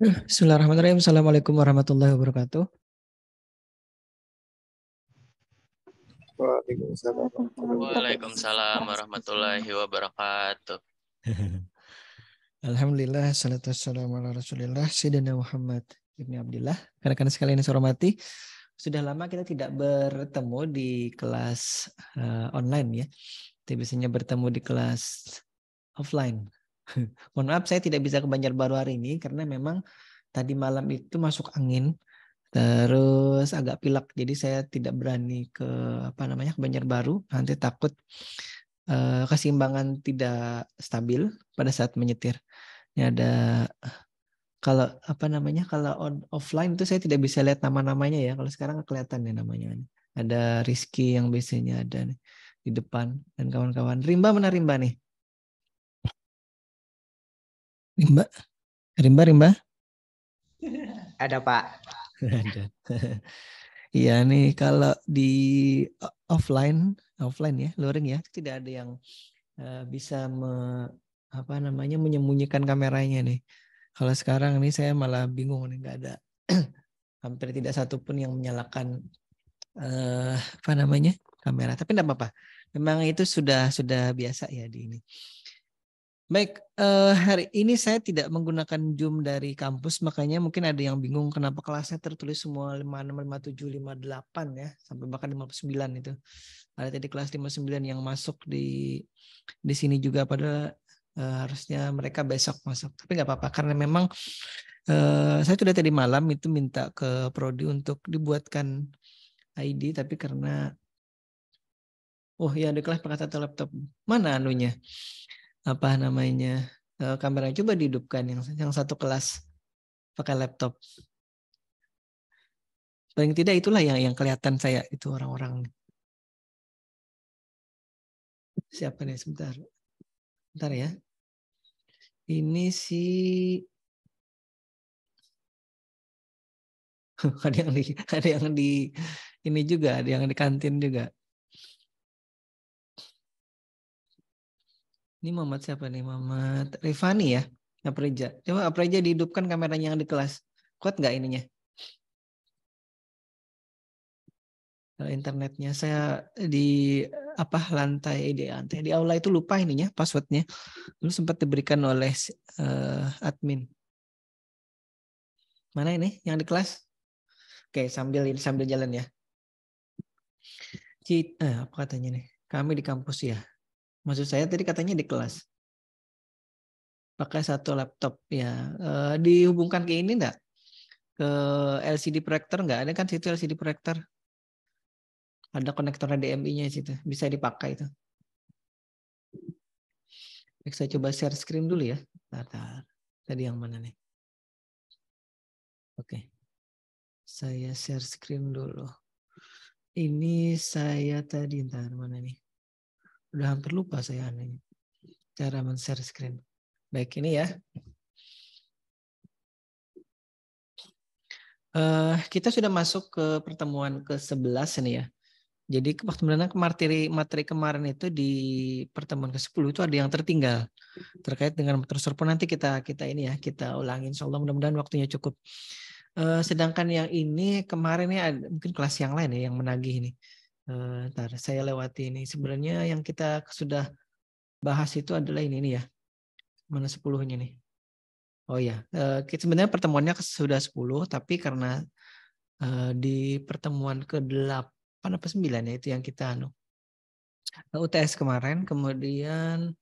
Bismillahirrahmanirrahim. Assalamualaikum warahmatullahi wabarakatuh. Waalaikumsalam warahmatullahi wabarakatuh. Waalaikumsalam warahmatullahi wabarakatuh. Alhamdulillah, salatu wassalamu ala rasulillah, Sayyidina Muhammad ibn Abdillah. Rekan-rekan sekalian yang saya hormati, sudah lama kita tidak bertemu di kelas online ya. Kita biasanya bertemu di kelas offline. Mohon maaf saya tidak bisa ke Banjarbaru hari ini karena memang tadi malam itu masuk angin. Terus agak pilek, jadi saya tidak berani ke ke Banjarbaru. Nanti takut keseimbangan tidak stabil pada saat menyetir. Ini ada kalau kalau offline itu saya tidak bisa lihat nama-namanya ya. Kalau sekarang kelihatan ya namanya. Ada Rizky yang biasanya ada nih, di depan dan kawan-kawan. Rimba mana Rimba nih? Rimba. Ada Pak. Ada. Iya nih kalau di offline ya, luring ya, tidak ada yang bisa menyembunyikan kameranya nih. Kalau sekarang nih saya malah bingung nih, nggak ada hampir tidak satupun yang menyalakan kamera. Tapi tidak apa-apa. Memang itu sudah biasa ya di ini. Baik, hari ini saya tidak menggunakan Zoom dari kampus, makanya mungkin ada yang bingung kenapa kelasnya tertulis semua 56, 57, 58 ya, sampai bahkan 59 itu. Ada tadi kelas 59 yang masuk di sini juga, padahal harusnya mereka besok masuk. Tapi nggak apa-apa, karena memang saya sudah tadi malam itu minta ke Prodi untuk dibuatkan ID, tapi karena ya di kelas pakai satu laptop. Mana anunya? Kameranya coba dihidupkan yang satu kelas pakai laptop. Paling tidak itulah yang kelihatan saya itu orang-orang. Siapa nih sebentar ya. Ini sih ada yang di ini juga, ada yang di kantin juga. Ini Muhammad siapa nih? Muhammad Rifani ya? Apreja. Coba Apreja dihidupkan kameranya yang di kelas. Kuat nggak ininya? Internetnya saya di lantai di aula itu lupa ininya passwordnya. Dulu sempat diberikan oleh admin. Mana ini yang di kelas? Oke, sambil jalan ya. Apa katanya nih? Kami di kampus ya. Maksud saya tadi katanya di kelas. Pakai satu laptop ya. Dihubungkan ke ini enggak? Ke LCD proyektor enggak? Ada kan situ LCD proyektor. Ada konektor HDMI-nya situ. Bisa dipakai itu. Baik, saya coba share screen dulu ya. Bentar. Tadi yang mana nih? Oke. Saya share screen dulu. Ini saya tadi entar mana nih? Udah hampir lupa saya anehnya. Cara men-share screen. Baik, ini ya. Kita sudah masuk ke pertemuan ke-11 ini ya. Jadi sebenarnya materi kemarin itu di pertemuan ke-10 itu ada yang tertinggal terkait dengan motor servo. Nanti kita ulangi, insyaallah, mudah-mudahan waktunya cukup. Sedangkan yang ini kemarin ini ada mungkin kelas yang lain ya yang menagih ini. Ntar saya lewati ini. Sebenarnya yang kita sudah bahas itu adalah ini ya. Mana 10-nya nih? Oh ya, sebenarnya pertemuannya sudah 10, tapi karena di pertemuan ke-8 apa 9 ya itu yang kita UTS kemarin, kemudian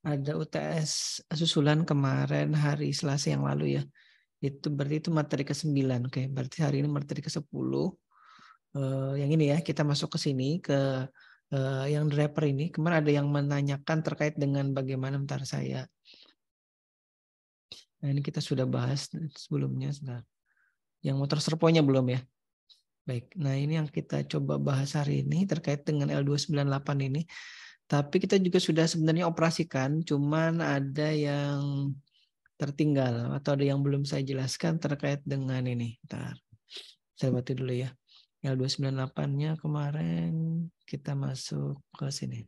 ada UTS susulan kemarin hari Selasa yang lalu ya. Itu berarti itu materi ke-9. Oke, berarti hari ini materi ke-10. Yang ini ya, kita masuk ke sini ke yang driver ini. Kemarin ada yang menanyakan terkait dengan bagaimana bentar saya. Nah, ini kita sudah bahas sebelumnya. Sebentar. Yang motor servonya belum ya. Baik, nah ini yang kita coba bahas hari ini terkait dengan L298 ini. Tapi kita juga sudah sebenarnya operasikan, cuman ada yang tertinggal atau ada yang belum saya jelaskan terkait dengan ini. Bentar, saya baca dulu ya. L298-nya kemarin kita masuk ke sini.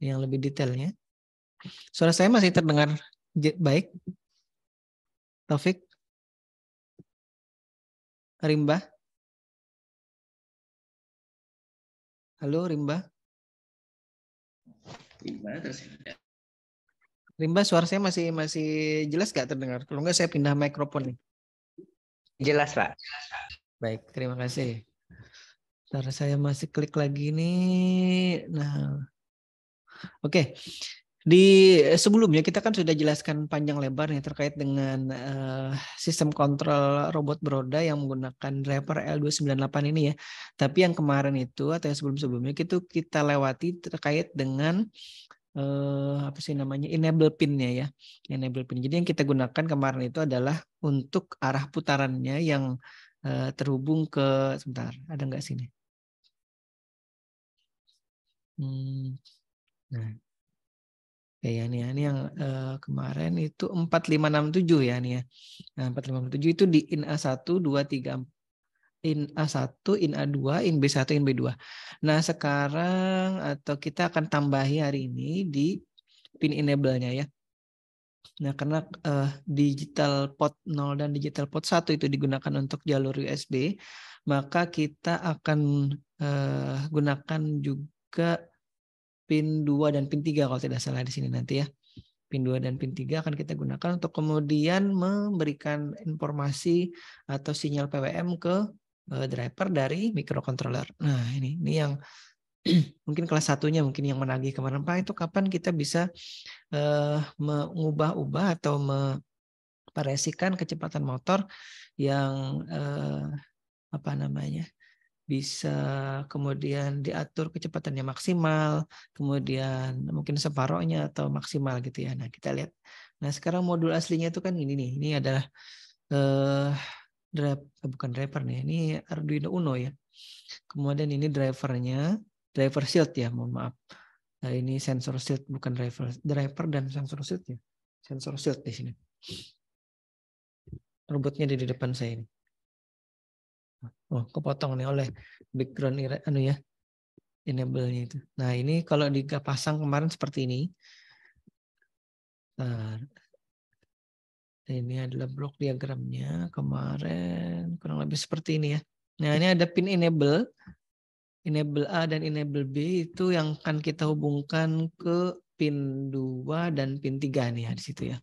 Yang lebih detailnya. Suara saya masih terdengar baik? Taufik? Rimba? Halo Rimba? Rimba, suara saya masih jelas gak terdengar? Kalau enggak saya pindah mikrofon nih. Jelas, Pak. Baik, terima kasih. Suara saya masih klik lagi nih. Nah, oke. Di sebelumnya kita kan sudah jelaskan panjang lebar nih terkait dengan sistem kontrol robot beroda yang menggunakan driver L298 ini ya. Tapi yang kemarin itu atau yang sebelum-sebelumnya itu kita lewati terkait dengan apa sih namanya, enable pin-nya ya. Enable pin. Jadi yang kita gunakan kemarin itu adalah untuk arah putarannya yang terhubung ke, sebentar, ada nggak sini? Nah. Oke ya nih, ini yang kemarin itu 4567 ya nih ya. Nah, 4567 itu di in A1, 2, 3, in A1, in A2, in B1, in B2. Nah, sekarang atau kita akan tambahi hari ini di pin enable-nya ya. Nah, karena digital port 0 dan digital port 1 itu digunakan untuk jalur USB, maka kita akan gunakan juga pin 2 dan pin 3 kalau tidak salah di sini nanti ya. Pin 2 dan pin 3 akan kita gunakan untuk kemudian memberikan informasi atau sinyal PWM ke driver dari microcontroller. Nah, ini yang mungkin kelas satunya mungkin yang menagih kemarin, Pak, itu kapan kita bisa mengubah-ubah atau memvariasikan kecepatan motor yang apa namanya? Bisa kemudian diatur kecepatannya maksimal, kemudian mungkin separohnya atau maksimal gitu ya. Nah, kita lihat. Nah, sekarang modul aslinya itu kan ini nih. Ini adalah bukan driver nih. Ini Arduino Uno ya. Kemudian ini drivernya, driver shield ya, mohon maaf. Nah, ini sensor shield bukan driver dan sensor shield ya. Sensor shield di sini. Robotnya di depan saya ini. Oh, kepotong nih oleh background ya, enable-nya itu. Nah, ini kalau dipasang kemarin seperti ini. Nah, ini adalah blok diagramnya kemarin kurang lebih seperti ini ya. Nah, ini ada pin enable A dan enable B itu yang akan kita hubungkan ke pin 2 dan pin 3 nih ya di situ ya.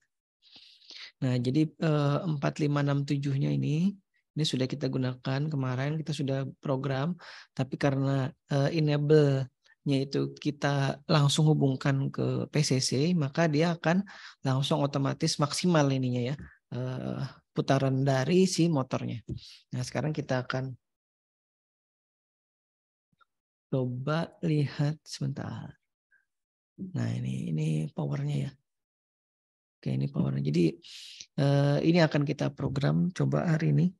Nah, jadi 4567-nya ini sudah kita gunakan kemarin, kita sudah program, tapi karena enable-nya itu kita langsung hubungkan ke PCC, maka dia akan langsung otomatis maksimal ininya ya, putaran dari si motornya. Nah, sekarang kita akan coba lihat sebentar. Nah, ini powernya ya. Oke, ini powernya. Jadi ini akan kita program coba hari ini.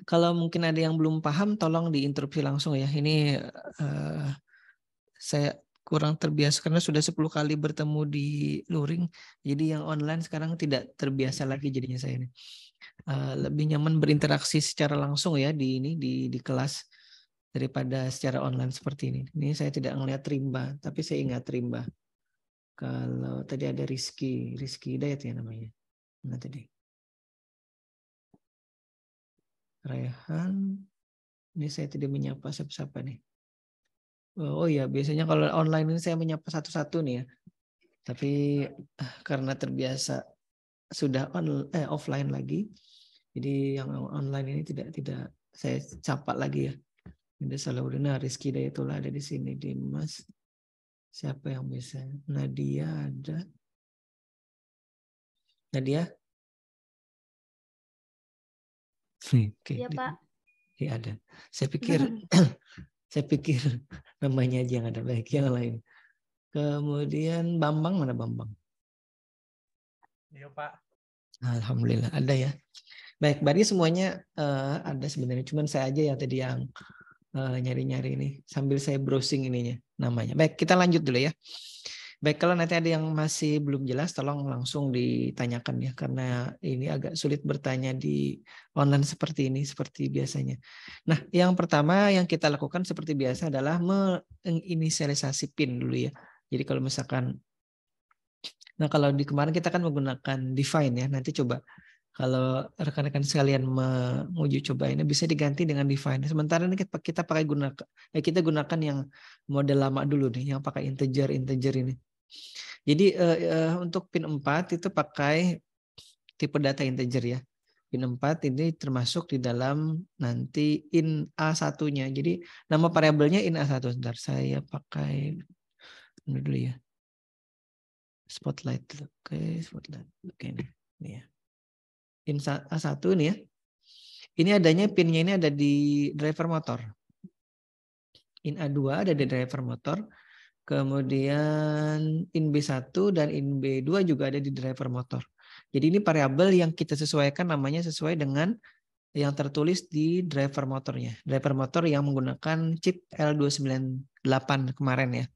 Kalau mungkin ada yang belum paham, tolong diinterupsi langsung ya. Ini saya kurang terbiasa karena sudah 10 kali bertemu di luring. Jadi yang online sekarang tidak terbiasa lagi jadinya saya ini. Lebih nyaman berinteraksi secara langsung ya di kelas daripada secara online seperti ini. Ini saya tidak melihat Rimba, tapi saya ingat Rimba. Kalau tadi ada Rizky Hidayat ya namanya. Nah tadi. Rehan. Ini saya tidak menyapa siapa-siapa nih. Oh iya, biasanya kalau online ini saya menyapa satu-satu nih ya. Tapi karena terbiasa sudah offline lagi, jadi yang online ini tidak saya sapa lagi ya. Ini Salahuddin, Rizky Dayatullah ada di sini, Dimas. Siapa yang bisa? Nadia ada. Nadia? Oke. Iya, Pak. Iya ada. Saya pikir namanya aja yang ada, baik yang lain. Kemudian Bambang, mana Bambang? Iya Pak. Alhamdulillah ada ya. Baik, berarti semuanya ada sebenarnya. Cuman saya aja ya tadi yang nyari-nyari ini sambil saya browsing ininya namanya. Baik, kita lanjut dulu ya. Baik, kalau nanti ada yang masih belum jelas, tolong langsung ditanyakan ya, karena ini agak sulit bertanya di online seperti ini, seperti biasanya. Nah, yang pertama yang kita lakukan seperti biasa adalah menginisialisasi PIN dulu ya. Jadi kalau misalkan Nah, kalau di kemarin kita kan menggunakan define ya. Nanti coba kalau rekan-rekan sekalian menguji coba ini bisa diganti dengan define. Sementara ini kita pakai kita gunakan yang model lama dulu nih, yang pakai integer ini. Jadi untuk pin 4 itu pakai tipe data integer ya. Pin 4 ini termasuk di dalam nanti in A1-nya. Jadi nama variabelnya in A1. Sebentar, saya pakai ini dulu ya. Spotlight. Oke, spotlight. Oke, ini ya. In A1 ini ya. Ini adanya pinnya ini ada di driver motor. In A2 ada di driver motor. Kemudian in B1 dan in B2 juga ada di driver motor. Jadi ini variabel yang kita sesuaikan namanya sesuai dengan yang tertulis di driver motornya. Driver motor yang menggunakan chip L298 kemarin ya.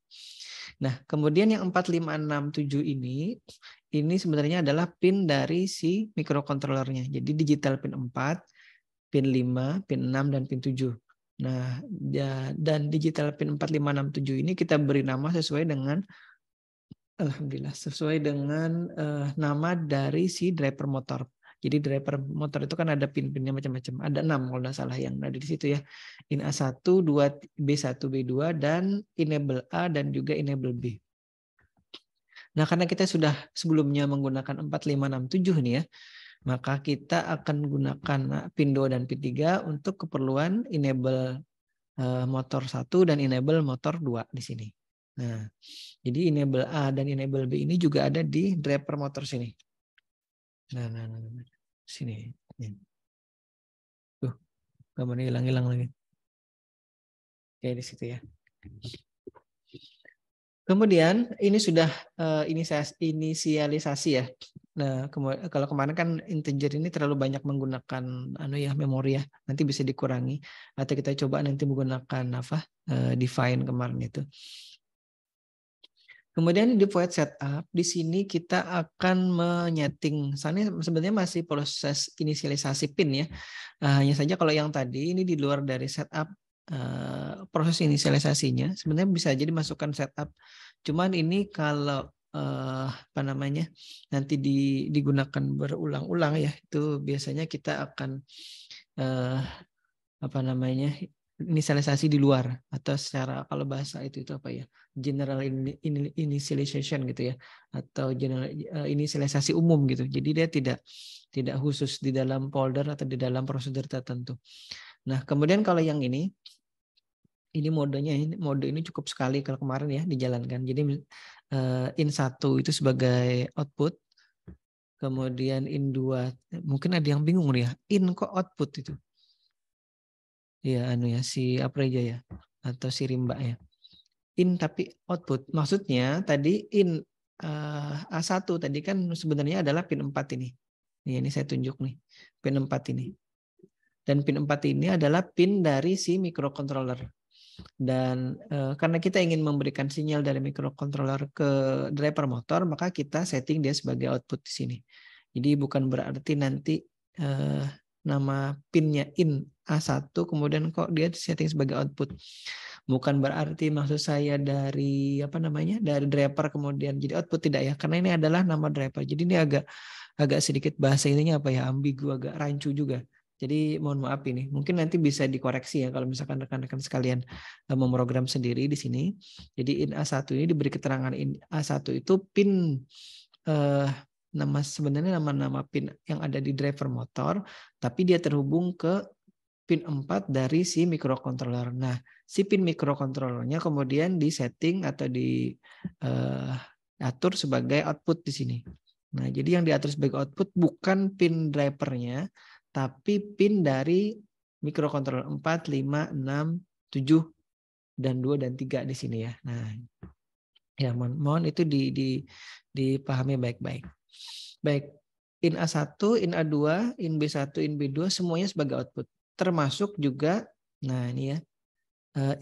Nah, kemudian yang 4567 ini sebenarnya adalah pin dari si mikrokontrolernya. Jadi digital pin 4, pin 5, pin 6, dan pin 7. Nah, dan digital pin 4567 ini kita beri nama sesuai dengan alhamdulillah sesuai dengan nama dari si driver motor. Jadi driver motor itu kan ada pin-pinnya macam-macam. Ada 6 kalau tidak salah yang ada di situ ya. In A1, 2, B1, B2 dan enable A dan juga enable B. Nah, karena kita sudah sebelumnya menggunakan 4567 nih ya, maka kita akan gunakan pin 2 dan pin 3 untuk keperluan enable motor 1 dan enable motor 2 di sini. Nah, jadi enable A dan enable B ini juga ada di driver motor sini. Nah. Sini. Tuh, gambarnya hilang lagi. Oke, di situ ya. Kemudian ini sudah inisialisasi ya. Nah, kalau kemarin kan integer ini terlalu banyak menggunakan memori ya. Nanti bisa dikurangi atau kita coba nanti menggunakan define kemarin itu. Kemudian di void setup, di sini kita akan menyeting. Sana sebenarnya masih proses inisialisasi pin ya. Hanya saja kalau yang tadi ini di luar dari setup proses inisialisasinya, sebenarnya bisa jadi masukkan setup. Cuman ini kalau nanti digunakan berulang-ulang ya, itu biasanya kita akan inisialisasi di luar atau secara kalau bahasa itu apa ya, general initialization gitu ya, atau general inisialisasi umum gitu. Jadi dia tidak khusus di dalam folder atau di dalam prosedur tertentu. Nah, kemudian kalau yang ini mode ini cukup sekali kalau kemarin ya dijalankan. Jadi in 1 itu sebagai output, kemudian in 2 mungkin ada yang bingung ya, in kok output itu. Ya si Apreja ya atau si Rimba ya. In tapi output. Maksudnya tadi in A1 tadi kan sebenarnya adalah pin 4 ini. Ini saya tunjuk nih. Pin 4 ini. Dan pin 4 ini adalah pin dari si microcontroller. Dan karena kita ingin memberikan sinyal dari microcontroller ke driver motor, maka kita setting dia sebagai output di sini. Jadi bukan berarti nanti nama pinnya in A1 kemudian kok dia setting sebagai output. Bukan berarti maksud saya dari dari driver kemudian jadi output, tidak ya, karena ini adalah nama driver. Jadi ini agak sedikit bahasa ininya ambigu, agak rancu juga. Jadi mohon maaf ini. Mungkin nanti bisa dikoreksi ya kalau misalkan rekan-rekan sekalian memprogram sendiri di sini. Jadi in A1 ini diberi keterangan in A1 itu pin sebenarnya nama pin yang ada di driver motor, tapi dia terhubung ke pin 4 dari si microcontroller. Nah, si pin microcontrollernya kemudian disetting atau diatur sebagai output di sini. Nah, jadi yang diatur sebagai output bukan pin drivernya, tapi pin dari microcontroller 4, 5, 6, 7, dan 2 dan 3 di sini ya. Nah, ya mohon itu dipahami baik-baik. Baik, in A1, in A2, in B1, in B2 semuanya sebagai output. Termasuk juga, nah ini ya,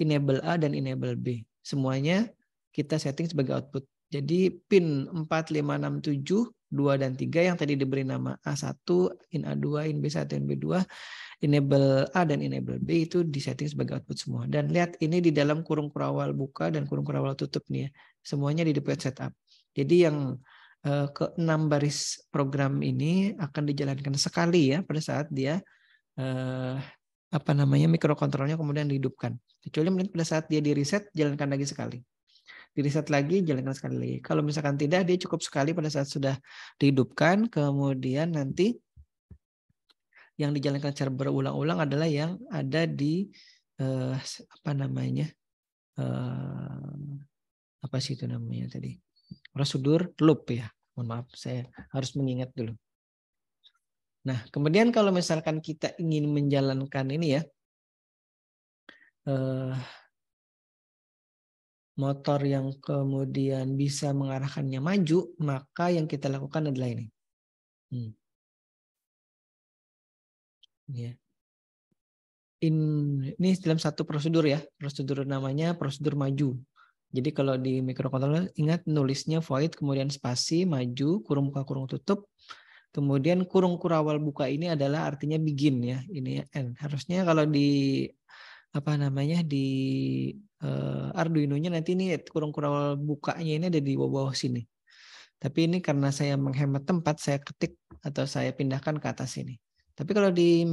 enable A dan enable B. Semuanya kita setting sebagai output. Jadi pin 4, 5, 6, 7, 2 dan 3 yang tadi diberi nama A1, in A2, in B1, in B2, enable A dan enable B itu disetting sebagai output semua. Dan lihat ini di dalam kurung kurawal buka dan kurung kurawal tutup nih ya. Semuanya di deploy setup. Jadi yang ke-6 baris program ini akan dijalankan sekali ya pada saat dia mikrokontrolnya kemudian dihidupkan. Kecuali mungkin pada saat dia di reset, jalankan lagi sekali. Di reset lagi, jalankan sekali lagi. Kalau misalkan tidak, dia cukup sekali pada saat sudah dihidupkan, kemudian nanti yang dijalankan secara berulang-ulang adalah yang ada di apa sih itu namanya tadi? Prosedur loop ya. Mohon maaf, saya harus mengingat dulu. Nah, kemudian kalau misalkan kita ingin menjalankan ini ya, motor yang kemudian bisa mengarahkannya maju, maka yang kita lakukan adalah ini. Ini dalam satu prosedur ya, prosedur namanya prosedur maju. Jadi kalau di microcontroller ingat nulisnya void, kemudian spasi, maju, kurung buka, kurung tutup. Kemudian kurung kurawal buka ini adalah artinya begin ya, ini N. Harusnya kalau di Arduino-nya nanti ini kurung kurawal bukanya ini ada di bawah sini. Tapi ini karena saya menghemat tempat, saya ketik atau saya pindahkan ke atas sini. Tapi kalau di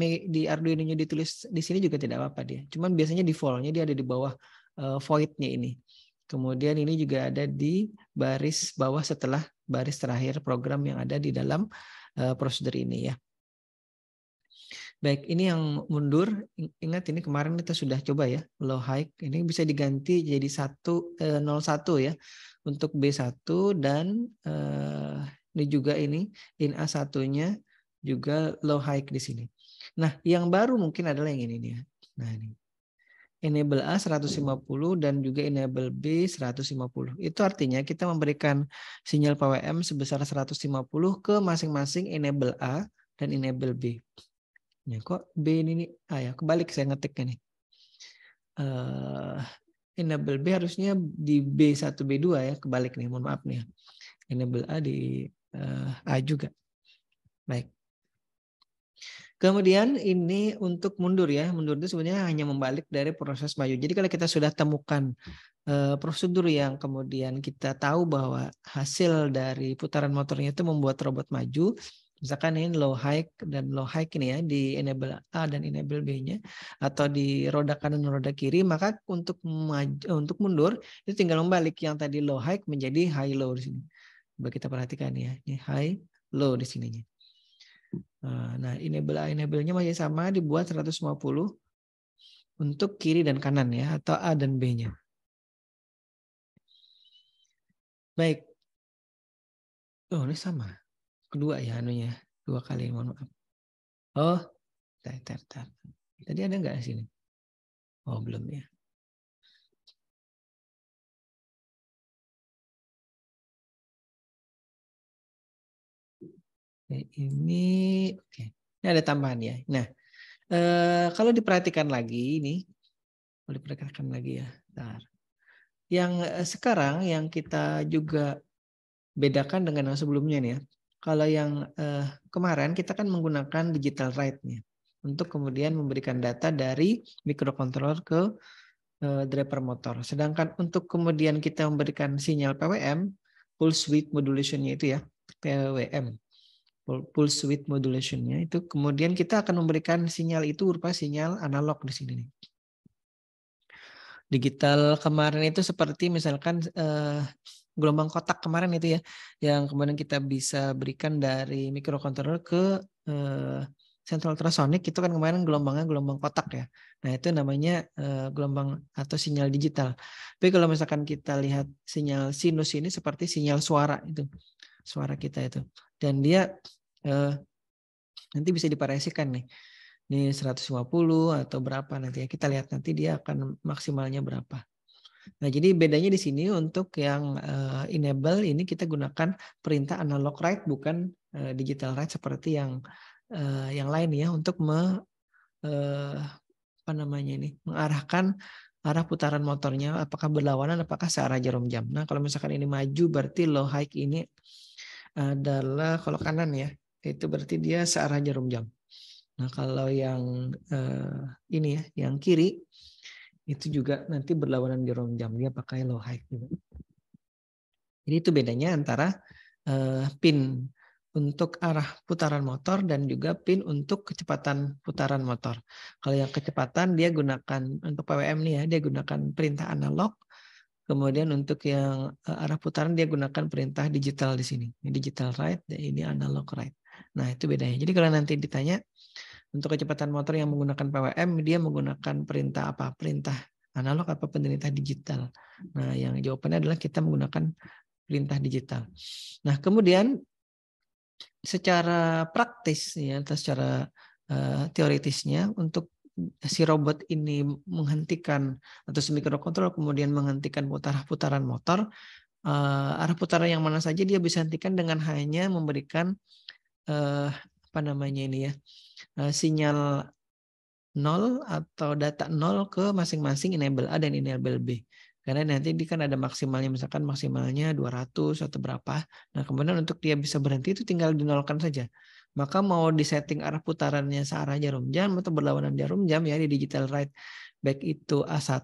Arduino-nya ditulis di sini juga tidak apa-apa dia. Cuman biasanya default-nya dia ada di bawah void-nya ini. Kemudian ini juga ada di baris bawah setelah baris terakhir program yang ada di dalam prosedur ini ya. Baik, ini yang mundur. Ingat ini kemarin kita sudah coba ya, low high. Ini bisa diganti jadi 01 ya untuk B1 dan ini juga ini in A1-nya juga low high di sini. Nah, yang baru mungkin adalah yang ini nih ya. Nah, ini. Enable A 150 dan juga enable B 150. Itu artinya kita memberikan sinyal PWM sebesar 150 ke masing-masing enable A dan enable B. Ya, kok B ini ya kebalik saya ngetiknya nih. Enable B harusnya di B1 B2 ya, kebalik nih, mohon maaf nih. Enable A di A juga. Baik. Kemudian ini untuk mundur ya. Mundur itu sebenarnya hanya membalik dari proses maju. Jadi kalau kita sudah temukan prosedur yang kemudian kita tahu bahwa hasil dari putaran motornya itu membuat robot maju, misalkan ini low high dan low high ini ya di enable A dan enable B-nya atau di roda kanan dan roda kiri, maka untuk mundur itu tinggal membalik yang tadi low high menjadi high low di sini. Coba kita perhatikan ya, ini high low di sininya. Nah, enable-nya masih sama, dibuat 150 untuk kiri dan kanan ya, atau A dan B-nya. Baik. Oh, ini sama. Kedua ya anunya, 2 kali, mohon maaf. Oh, tar. Tadi ada nggak di sini? Oh, belum ya. Ini oke. Ini ada tambahan ya. Nah, kalau diperhatikan lagi ini, ya. Bentar. Yang sekarang yang kita juga bedakan dengan yang sebelumnya nih ya. Kalau yang kemarin kita kan menggunakan digital write-nya untuk kemudian memberikan data dari microcontroller ke driver motor. Sedangkan untuk kemudian kita memberikan sinyal PWM, pulse width modulation-nya itu ya, PWM. Pulse width modulation-nya itu kemudian kita akan memberikan sinyal itu berupa sinyal analog di sini nih. Digital kemarin itu seperti misalkan gelombang kotak kemarin itu ya, yang kemudian kita bisa berikan dari microcontroller ke central ultrasonic, itu kan kemarin gelombangnya gelombang kotak ya. Nah itu namanya gelombang atau sinyal digital. Tapi kalau misalkan kita lihat sinyal sinus ini seperti sinyal suara itu, suara kita itu, dan dia nanti bisa diparesikan nih. Ini 150 atau berapa nanti ya. Kita lihat nanti dia akan maksimalnya berapa. Nah, jadi bedanya di sini untuk yang enable ini kita gunakan perintah analog write bukan digital write seperti yang lain ya untuk mengarahkan arah putaran motornya apakah berlawanan apakah searah jarum jam. Nah, kalau misalkan ini maju berarti low high ini adalah kalau kanan ya. Itu berarti dia searah jarum jam. Nah, kalau yang ini ya, yang kiri itu juga nanti berlawanan jarum jam, dia pakai low high juga. Jadi itu bedanya antara pin untuk arah putaran motor dan juga pin untuk kecepatan putaran motor. Kalau yang kecepatan dia gunakan untuk PWM nih ya, dia gunakan perintah analog. Kemudian untuk yang arah putaran dia gunakan perintah digital di sini. Ini digital write dan ini analog write. Nah, itu bedanya. Jadi kalau nanti ditanya untuk kecepatan motor yang menggunakan PWM, dia menggunakan perintah apa? Perintah analog apa perintah digital? Nah, yang jawabannya adalah kita menggunakan perintah digital. Nah, kemudian secara praktis ya atau secara teoritisnya untuk si robot ini menghentikan atau si microcontroller kemudian menghentikan putaran motor, arah putaran yang mana saja dia bisa hentikan dengan hanya memberikan apa namanya ini ya, sinyal 0 atau data 0 ke masing-masing enable A dan enable B. Karena nanti dia kan ada maksimalnya, misalkan maksimalnya 200 atau berapa. Nah, kemudian untuk dia bisa berhenti itu tinggal dinolkan saja. Maka mau disetting arah putarannya searah jarum jam atau berlawanan jarum jam ya di digital write, baik itu A1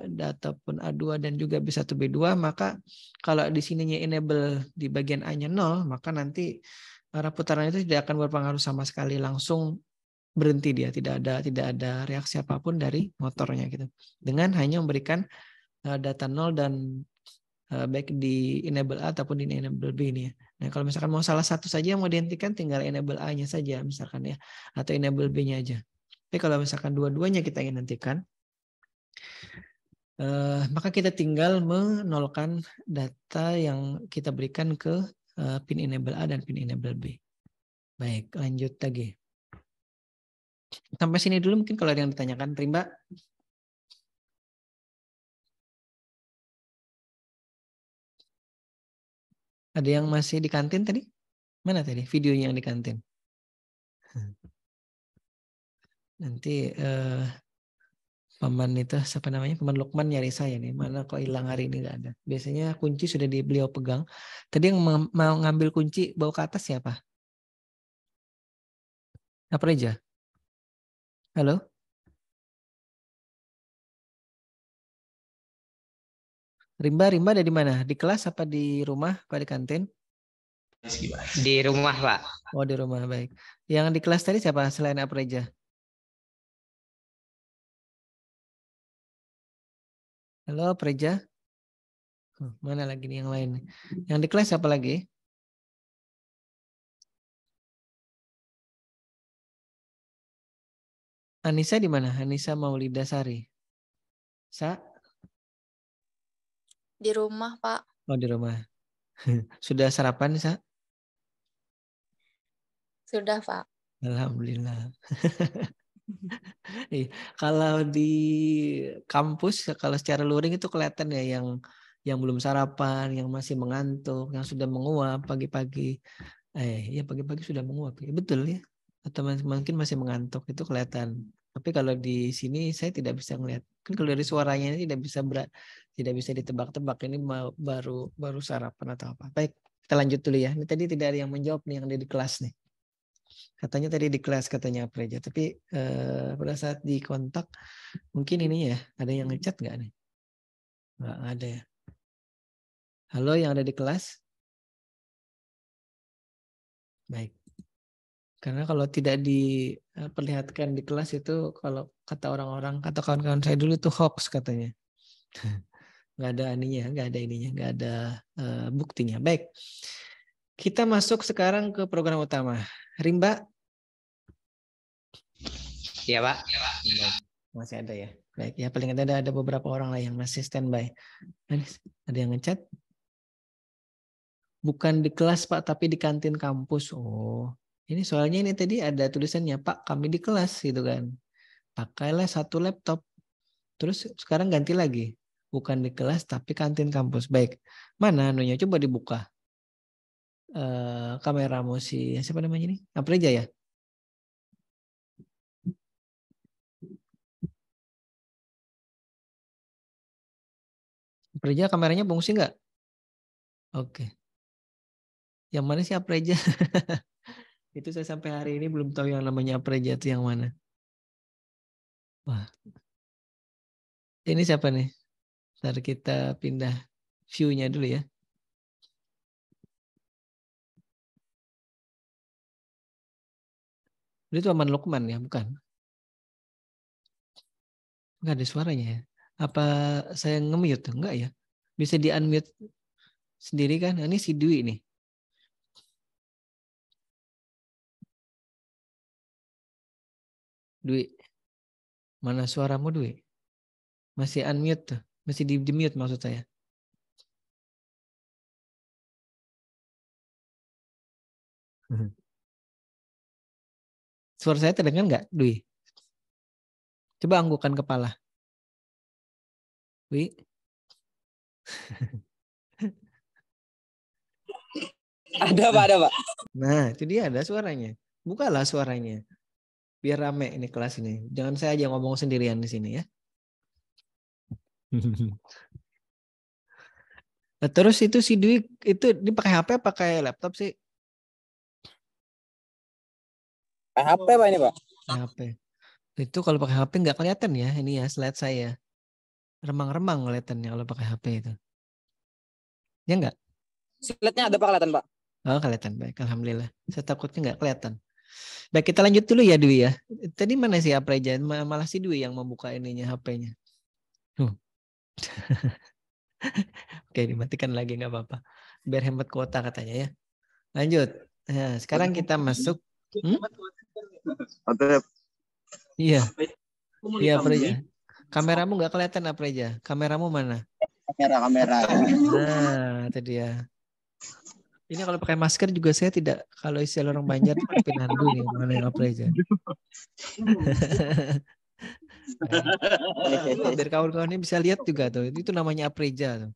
ataupun A2 dan juga B1 B2, maka kalau di sininya enable di bagian A-nya 0, maka nanti arah putaran itu tidak akan berpengaruh sama sekali, langsung berhenti dia, tidak ada reaksi apapun dari motornya gitu. Dengan hanya memberikan data 0 dan baik di enable A ataupun di enable B ini ya. Nah, kalau misalkan mau salah satu saja yang mau dihentikan tinggal enable A-nya saja misalkan ya, atau enable B-nya aja. Tapi kalau misalkan dua-duanya kita ingin hentikan, maka kita tinggal menolkan data yang kita berikan ke pin enable A dan pin enable B. Baik, lanjut lagi. Sampai sini dulu mungkin kalau ada yang ditanyakan, Rimba. Ada yang masih di kantin tadi? Mana tadi videonya yang di kantin? Nanti paman itu siapa namanya? Paman Lukman nyari saya nih. Mana kok hilang hari ini nggak ada. Biasanya kunci sudah beliau pegang. Tadi yang mau ngambil kunci bawa ke atas siapa? Apa aja? Halo? Rimba ada di mana? Di kelas apa di rumah? Apa di kantin? Di rumah, Pak. Oh, di rumah, baik. Yang di kelas tadi siapa selain Apreja? Halo, Apreja. Mana lagi nih yang lain? Yang di kelas siapa lagi? Anissa di mana? Anissa Maulida Sari. Sa? Di rumah, Pak. Oh, di rumah. Sudah sarapan, Sa? Sudah, Pak. Alhamdulillah. Kalau di kampus, kalau secara luring itu kelihatan ya yang belum sarapan, yang masih mengantuk, yang sudah menguap pagi-pagi. Ya pagi-pagi sudah menguap. Ya, betul ya. Atau mungkin masih mengantuk itu kelihatan. Tapi kalau di sini saya tidak bisa melihat. Kan kalau dari suaranya ini tidak bisa ditebak-tebak ini baru sarapan atau apa. Baik, kita lanjut dulu ya. Ini tadi tidak ada yang menjawab nih yang ada di kelas nih. Katanya tadi di kelas katanya Preja, tapi pada saat di kontak mungkin ini ya ada yang ngechat nggak nih? Nggak ada ya. Halo yang ada di kelas? Baik. Karena kalau tidak diperlihatkan di kelas itu kalau kata orang-orang, kata kawan-kawan saya dulu itu hoax katanya. Nggak ada ininya, nggak ada buktinya. Baik. Kita masuk sekarang ke program utama. Rimba? Iya, Pak. Masih ada ya. Baik, ya paling ada beberapa orang lah yang masih standby. Ada yang ngechat? Bukan di kelas Pak, tapi di kantin kampus. Oh, ini soalnya ini tadi ada tulisannya Pak, kami di kelas gitu kan. Pakailah satu laptop. Terus sekarang ganti lagi. Bukan di kelas tapi kantin kampus. Baik. Mana anunya? Coba dibuka. Kameramu si siapa namanya ini? Apreja ya? Apreja kameranya fungsi nggak? Oke. Yang mana sih Apreja? Itu saya sampai hari ini belum tahu yang namanya Apreja itu yang mana. Wah. Ini siapa nih? Ntar kita pindah view-nya dulu ya. Itu Aman Lukman ya, bukan? Enggak ada suaranya ya. Apa saya nge-mute? Enggak ya. Bisa di-unmute sendiri kan? Ini si Dwi nih. Dwi. Mana suaramu Dwi? Masih unmute tuh. Masih di mute maksud saya. Suara saya terdengar nggak, Dwi? Coba anggukan kepala. Dwi. Ada Pak. Nah, itu dia ada suaranya. Bukalah suaranya. Biar rame ini kelas ini. Jangan saya aja ngomong sendirian di sini ya. Nah, terus itu si Dwi itu dipakai HP pakai laptop sih? HP Pak ini Pak. HP. Itu kalau pakai HP nggak kelihatan ya ini ya slide saya. Remang-remang kelihatannya kalau pakai HP itu. Ya enggak? Slide-nya ada Pak kelihatan Pak. Oh kelihatan baik. Alhamdulillah. Saya takutnya nggak kelihatan. Baik kita lanjut dulu ya Dwi ya. Tadi mana sih Apreja? Malah si Dwi yang membuka ininya HP-nya. Oke dimatikan lagi nggak apa-apa. Biar hemat kuota katanya ya. Lanjut. Nah, sekarang kita masuk. Iya. Iya Apreja. Kameramu nggak kelihatan Apreja. Kameramu mana? Kamera. Nah itu dia. Ini kalau pakai masker juga saya tidak. Kalau istilah orang Banjar pakai pinandu nih. Mana yang Apreja. Biar kawan-kawannya bisa lihat juga tuh. Itu namanya Apreja tuh.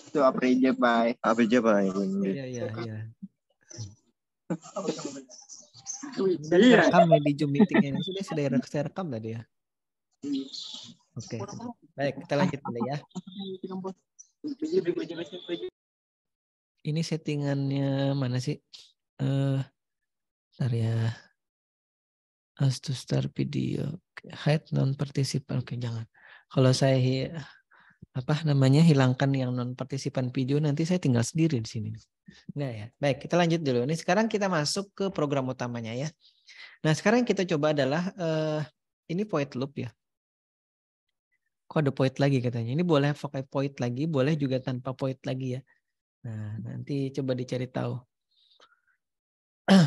Itu Apreja Pak. Iya. Dan rekam nih di Zoom meeting ini. Sudah saya rekam tadi ya. Oke. Baik, kita lanjut dulu ya. Ini settingannya mana sih? Bentar ya. As to start video. Hide non partisipan. Oke, jangan. Kalau saya hilangkan yang non partisipan video nanti saya tinggal sendiri di sini. Nah ya. Baik, kita lanjut dulu. Ini sekarang kita masuk ke program utamanya ya. Nah, sekarang yang kita coba adalah ini void loop ya. Kok ada void lagi katanya. Ini boleh pakai void lagi, boleh juga tanpa void lagi ya. Nah, nanti coba dicari tahu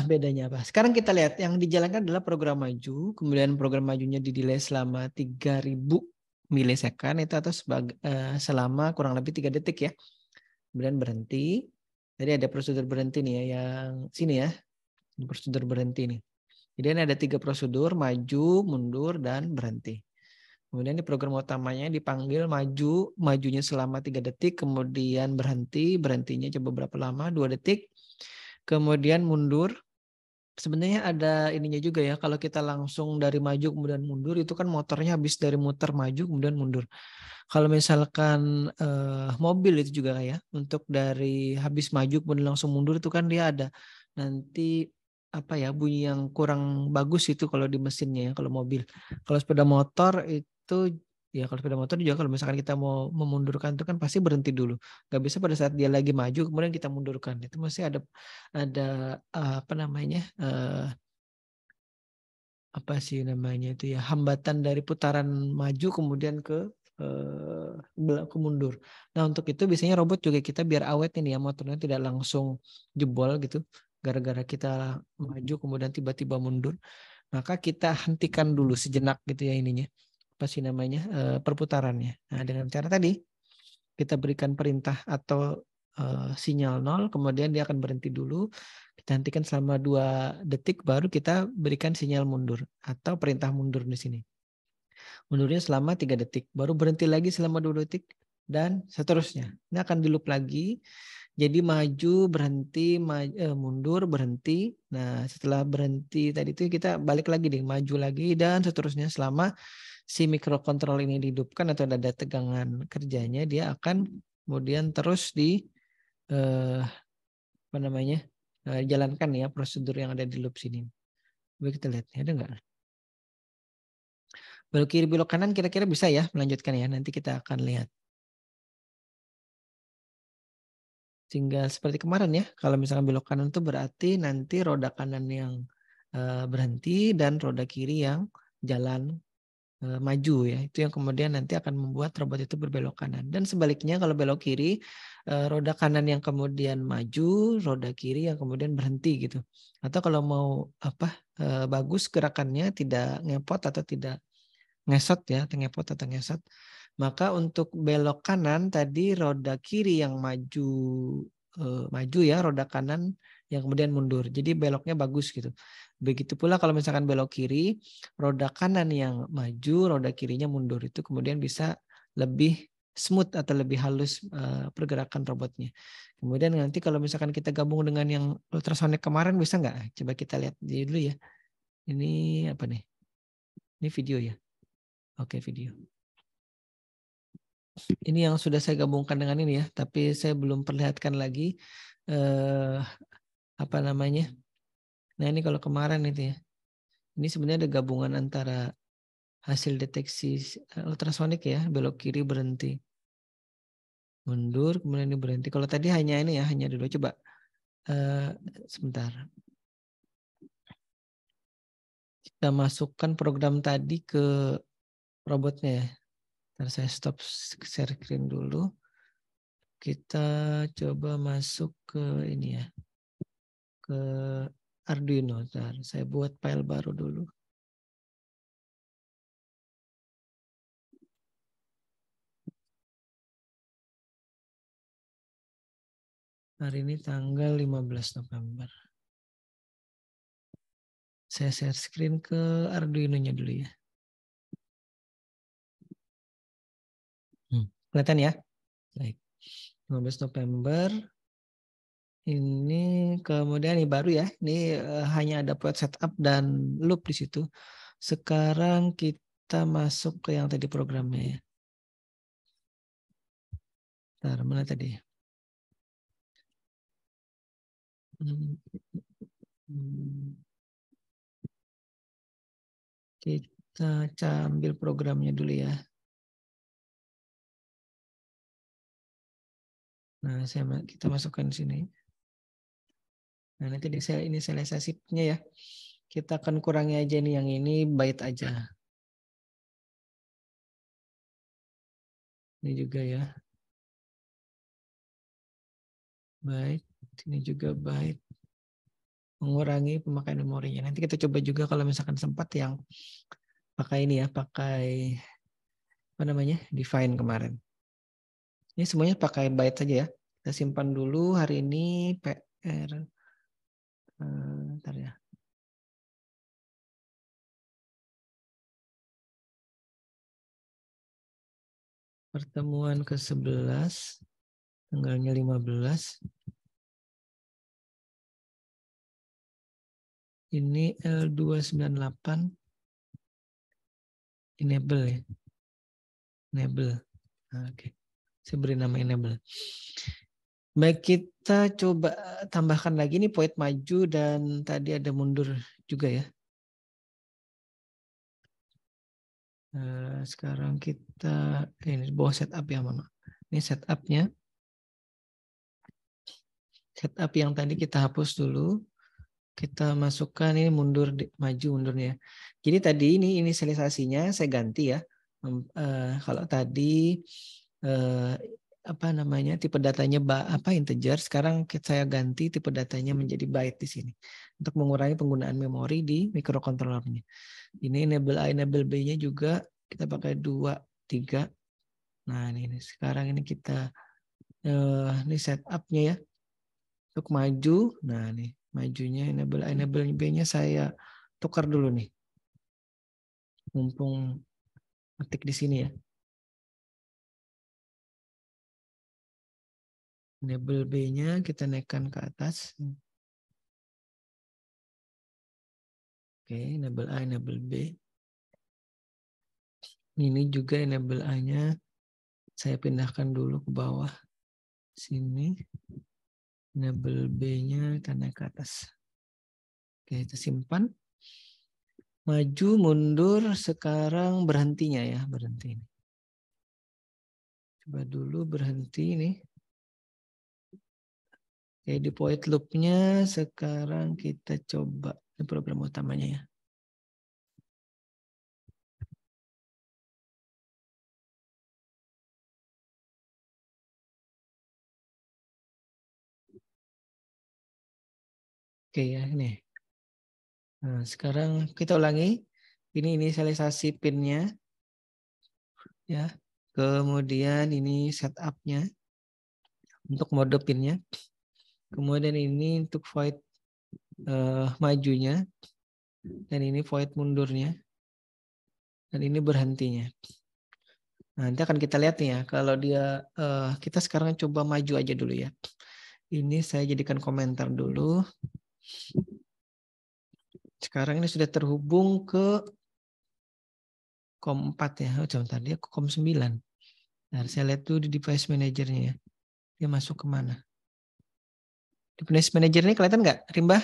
bedanya apa. Sekarang kita lihat yang dijalankan adalah program maju, kemudian program majunya di-delay selama 3000 milisekund itu atau selama kurang lebih 3 detik ya. Kemudian berhenti. Jadi ada prosedur berhenti nih ya, yang sini ya. Prosedur berhenti nih. Jadi ini ada 3 prosedur, maju, mundur, dan berhenti. Kemudian di program utamanya dipanggil majunya selama 3 detik, kemudian berhentinya coba berapa lama, 2 detik. Kemudian mundur. Sebenarnya ada ininya juga ya, kalau kita langsung dari maju kemudian mundur itu kan motornya habis dari muter maju kemudian mundur. Kalau misalkan mobil itu juga ya, untuk dari habis maju kemudian langsung mundur itu kan dia ada nanti bunyi yang kurang bagus itu kalau di mesinnya ya, kalau mobil. Kalau sepeda motor itu ya, kalau sepeda motor juga kalau misalkan kita mau memundurkan itu kan pasti berhenti dulu. Gak bisa pada saat dia lagi maju kemudian kita mundurkan. Itu masih ada itu ya, hambatan dari putaran maju kemudian ke mundur. Nah untuk itu biasanya robot juga kita biar awet ini ya, motornya tidak langsung jebol gitu gara-gara kita maju kemudian tiba-tiba mundur, maka kita hentikan dulu sejenak gitu ya ininya perputarannya. Nah dengan cara tadi kita berikan perintah atau sinyal 0, kemudian dia akan berhenti dulu, kita hentikan selama 2 detik baru kita berikan sinyal mundur atau perintah mundur di sini. Mundurnya selama 3 detik, baru berhenti lagi selama 2 detik dan seterusnya. Ini akan di loop lagi. Jadi maju, berhenti, mundur, berhenti. Nah, setelah berhenti tadi itu kita balik lagi nih, maju lagi dan seterusnya selama si mikrokontrol ini dihidupkan atau ada tegangan kerjanya, dia akan kemudian terus jalankan ya prosedur yang ada di loop sini. Coba kita lihat, ada nggak? Belok kiri, belok kanan kira-kira bisa ya melanjutkan ya. Nanti kita akan lihat. Tinggal seperti kemarin ya. Kalau misalkan belok kanan itu berarti nanti roda kanan yang berhenti dan roda kiri yang jalan maju ya. Itu yang kemudian nanti akan membuat robot itu berbelok kanan. Dan sebaliknya kalau belok kiri, roda kanan yang kemudian maju, roda kiri yang kemudian berhenti gitu. Atau kalau mau bagus gerakannya, tidak ngepot atau tidak ngesot ya, ngepot atau ngesot. Maka untuk belok kanan tadi roda kiri yang maju ya, roda kanan yang kemudian mundur. Jadi beloknya bagus gitu. Begitu pula kalau misalkan belok kiri, roda kanan yang maju, roda kirinya mundur. Itu kemudian bisa lebih smooth atau lebih halus pergerakan robotnya. Kemudian nanti kalau misalkan kita gabung dengan yang ultrasonic kemarin bisa nggak? Coba kita lihat dulu ya. Ini apa nih? Ini video ya. Oke, video. Ini yang sudah saya gabungkan dengan ini ya, tapi saya belum perlihatkan lagi apa namanya. Nah ini kalau kemarin itu ya, ini sebenarnya ada gabungan antara hasil deteksi ultrasonik ya, belok kiri berhenti, mundur, kemudian ini berhenti. Kalau tadi hanya ini ya, hanya dulu. Coba sebentar. Kita masukkan program tadi ke robotnya ya. Ntar saya stop share screen dulu. Kita coba masuk ke ini ya, ke Arduino. Ntar saya buat file baru dulu. Hari ini tanggal 15 November. Saya share screen ke Arduino-nya dulu ya. Kelihatan ya? Baik. 15 November. Ini kemudian ini baru ya. Ini hanya ada buat setup dan loop di situ. Sekarang kita masuk ke yang tadi programnya ya. Bentar, mana tadi? Kita ambil programnya dulu ya. Nah, kita masukkan di sini. Nah, nanti saya inisialisasinya ya. Kita akan kurangi aja nih yang ini byte aja. Ini juga ya. Byte, ini juga byte. Mengurangi pemakaian memorinya. Nanti kita coba juga kalau misalkan sempat yang pakai ini ya, pakai apa namanya? Define kemarin. Ini semuanya pakai byte saja ya. Kita simpan dulu hari ini PR. Bentar ya. Pertemuan ke-11 tanggalnya 15. Ini L298 enable ya. Enable. Oke. Saya beri nama enable. Baik, kita coba tambahkan lagi nih point maju dan tadi ada mundur juga ya. Sekarang kita ini bawa setup ya Mama. Ini setupnya. Setup yang tadi kita hapus dulu. Kita masukkan ini mundur maju mundurnya. Jadi tadi ini inisialisasinya saya ganti ya. Kalau tadi apa namanya tipe datanya integer, sekarang saya ganti tipe datanya menjadi byte di sini untuk mengurangi penggunaan memori di microcontrollernya. Ini enable A, enable B-nya juga kita pakai 2, 3. Nah ini sekarang ini kita ini setupnya ya untuk maju. Nah nih majunya enable A, enable B-nya saya tukar dulu nih. Mumpung ketik di sini ya. Enable B-nya kita naikkan ke atas. Oke, enable A, enable B. Ini juga enable A-nya saya pindahkan dulu ke bawah. Sini. Enable B-nya kita naik ke atas. Oke, kita simpan. Maju, mundur, sekarang berhentinya ya, berhenti. Coba dulu berhenti nih. Oke, di void loop-nya sekarang kita coba ini program utamanya ya. Oke ya, ini. Nah, sekarang kita ulangi. Ini inisialisasi pin-nya. Ya. Kemudian ini setup-nya untuk mode pin-nya. Kemudian ini untuk void majunya. Dan ini void mundurnya. Dan ini berhentinya. Nanti akan kita lihat nih ya. Kalau dia, kita sekarang coba maju aja dulu ya. Ini saya jadikan komentar dulu. Sekarang ini sudah terhubung ke COM 4 ya. Oh, sebentar, dia ke COM 9. Nah, saya lihat tuh di device manajernya ya. Dia masuk kemana? Device manager ini kelihatan nggak, Rimba?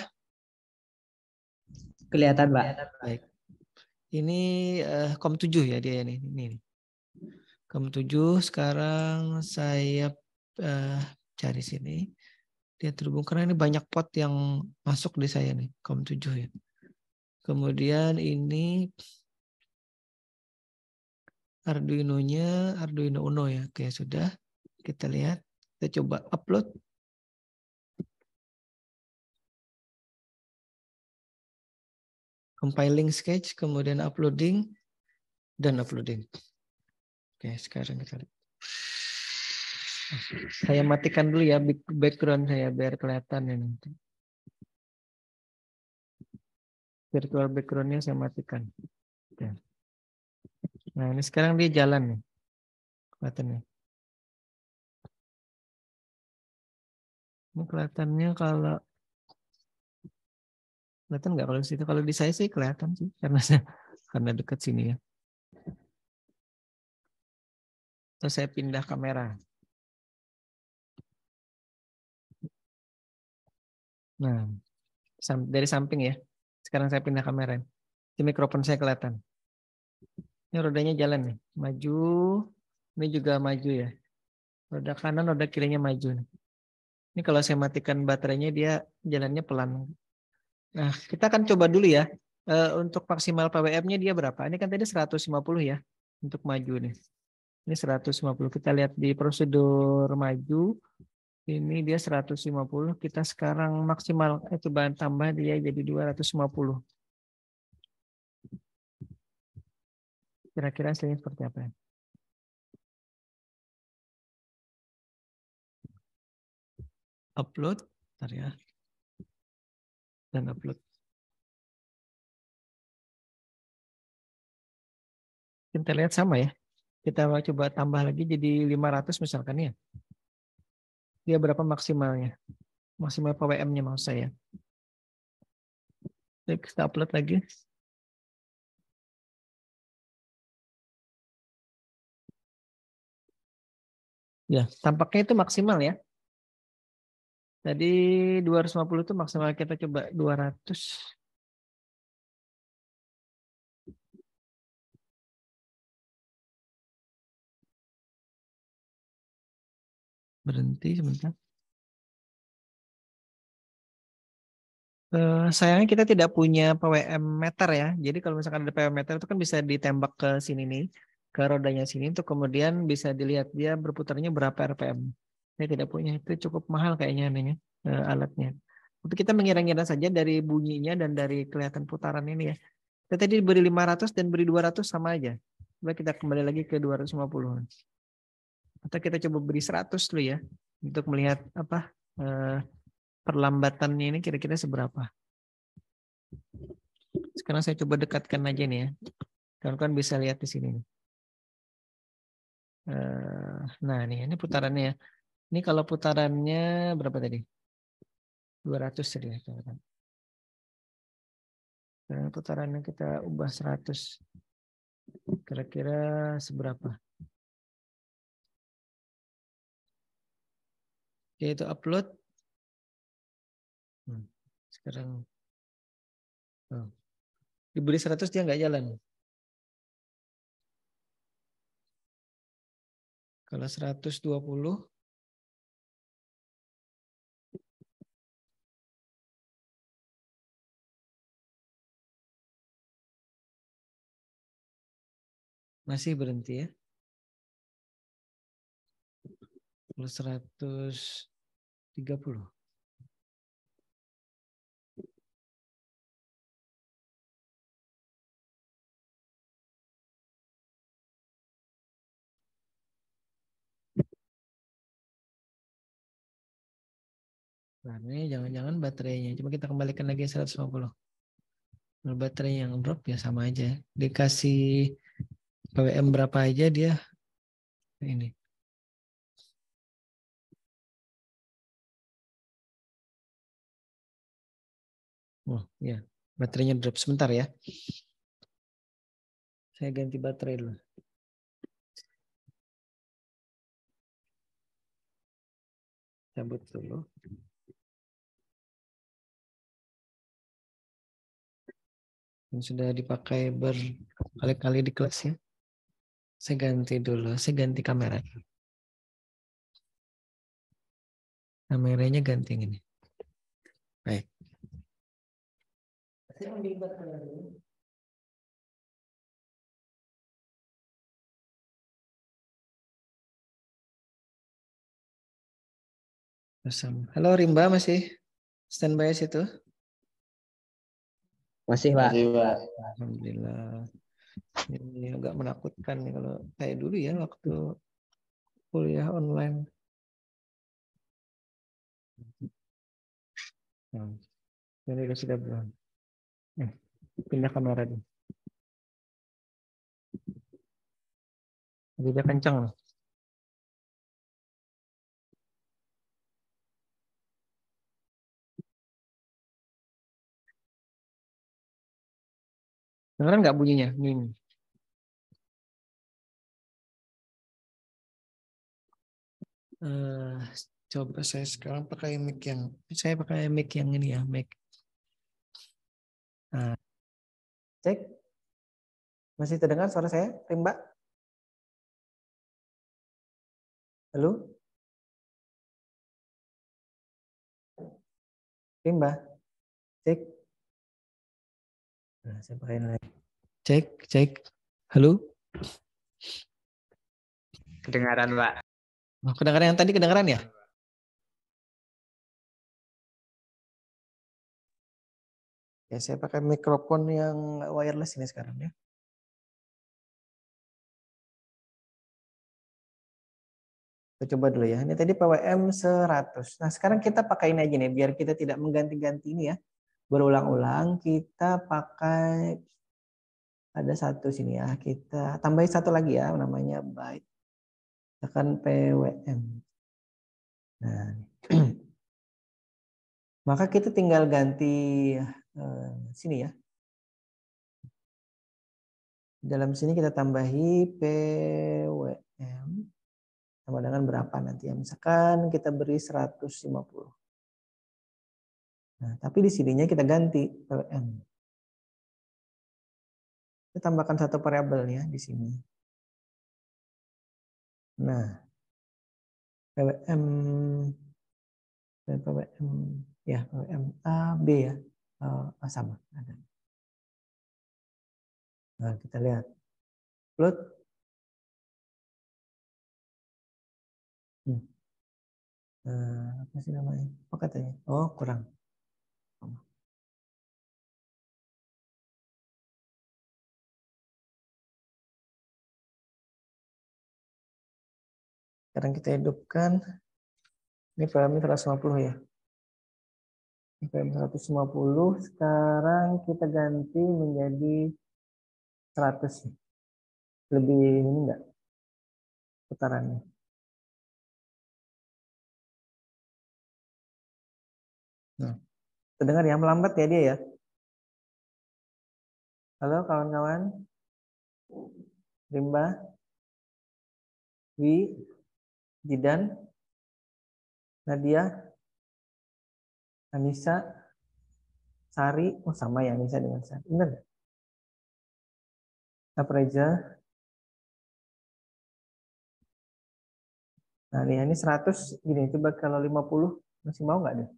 Kelihatan, Pak. Baik. Ini COM 7 ya dia ini. COM 7 sekarang saya cari sini. Dia terhubung karena ini banyak pot yang masuk di saya nih, COM 7 ya. Kemudian ini Arduino-nya, Arduino Uno ya. Oke, sudah. Kita lihat. Kita coba upload. Compiling sketch, kemudian uploading, dan uploading. Oke, sekarang kita lihat. Saya matikan dulu ya background saya biar kelihatan ini. Virtual background-nya saya matikan. Oke. Nah, ini sekarang dia jalan nih. Kelihatannya. Ini kelihatannya kalau kelihatan nggak kalau di situ? Kalau di saya sih kelihatan sih karena dekat sini ya. Terus saya pindah kamera. Nah, dari samping ya. Sekarang saya pindah kamera. Di mikrofon saya kelihatan. Ini rodanya jalan nih. Maju. Ini juga maju ya. Roda kanan, roda kirinya maju nih. Ini kalau saya matikan baterainya dia jalannya pelan. Nah, kita akan coba dulu ya. Untuk maksimal PWM-nya dia berapa? Ini kan tadi 150 ya. Untuk maju nih. Ini 150. Kita lihat di prosedur maju. Ini dia 150. Kita sekarang maksimal. Coba tambah dia jadi 250. Kira-kira hasilnya seperti apa ya? Upload. Bentar ya. Dan upload. Kita lihat sama ya. Kita coba tambah lagi jadi 500 misalkan ya. Dia berapa maksimalnya? Maksimal PWM-nya mau saya. Baik, kita upload lagi. Ya, tampaknya itu maksimal ya. Tadi 250 itu maksimal, kita coba 200. Berhenti sebentar. Sayangnya kita tidak punya PWM meter ya. Jadi kalau misalkan ada PWM meter itu kan bisa ditembak ke sini nih, ke rodanya sini untuk kemudian bisa dilihat dia berputarnya berapa RPM. Saya tidak punya, itu cukup mahal kayaknya nih alatnya. Tapi kita mengira-ngira saja dari bunyinya dan dari kelihatan putaran ini ya. Kita tadi beri 500 dan beri 200 sama aja. Coba kita kembali lagi ke 250. Atau kita coba beri 100 dulu ya untuk melihat apa perlambatannya ini kira-kira seberapa. Sekarang saya coba dekatkan aja nih ya. Kawan-kawan bisa lihat di sini. Nah ini putarannya ya. Ini kalau putarannya berapa tadi? 200 tadi ya. Sekarang putarannya kita ubah 100. Kira-kira seberapa? Oke, itu upload. Sekarang diberi 100 dia nggak jalan. Kalau 120 Masih berhenti ya. Plus 130. Nah, ini jangan-jangan baterainya. Coba kita kembalikan lagi 150. Kalau baterai yang drop ya sama aja. Dikasih PWM berapa aja dia ini. Oh ya, baterainya drop sebentar ya. Saya ganti baterai dulu. Cabut dulu. Yang sudah dipakai berkali-kali di kelas ya. Saya ganti dulu. Saya ganti kamera. Kameranya ganti yang ini. Baik. Saya ambil baterai dulu. Halo Rimba, masih standby situ? Masih, Pak. Alhamdulillah. Ini agak menakutkan nih kalau kayak dulu ya waktu kuliah online. Nah, ini sudah belum. Pindah kamera dulu. Jadi dia kencang loh. Dengeran nggak bunyinya? Ini. Coba saya sekarang pakai mic yang ini ya, mic. Nah, cek. Masih terdengar suara saya, Rimba? Halo? Rimba? Cek. Nah, saya pakai lagi. Cek. Halo? Kedengaran, Pak. Oh, kedengaran yang tadi kedengaran ya? Ya, saya pakai mikrofon yang wireless ini sekarang ya. Kita coba dulu ya. Ini tadi PWM 100. Nah, sekarang kita pakai ini aja nih biar kita tidak mengganti-ganti ini ya. Berulang-ulang kita pakai ada satu sini ya. Kita tambahin satu lagi ya namanya byte. Tekan PWM. Nah, maka kita tinggal ganti sini ya. Dalam sini kita tambahi PWM sama dengan berapa nanti ya. Misalkan kita beri 150. Nah, tapi di sininya kita ganti PWM. Kita tambahkan satu variabel ya di sini. Nah, PWM ya, PWM A, B ya. Sama. Nah, kita lihat. Plot. Apa sih namanya? Apa katanya? Oh, kurang. Sekarang kita hidupkan. Ini PWM 150 ya. Ini PWM 150. Sekarang kita ganti menjadi 100. Lebih ini enggak? Putarannya. Nah, terdengar ya, melambat ya dia ya. Halo kawan-kawan. Rimba, Wi, Jidan, Nadia, Anissa, Sari. Oh sama ya Anissa dengan Sari. Benar nggak? Apreja. Nah ini 100 gini. Coba kalau 50 masih mau nggak deh?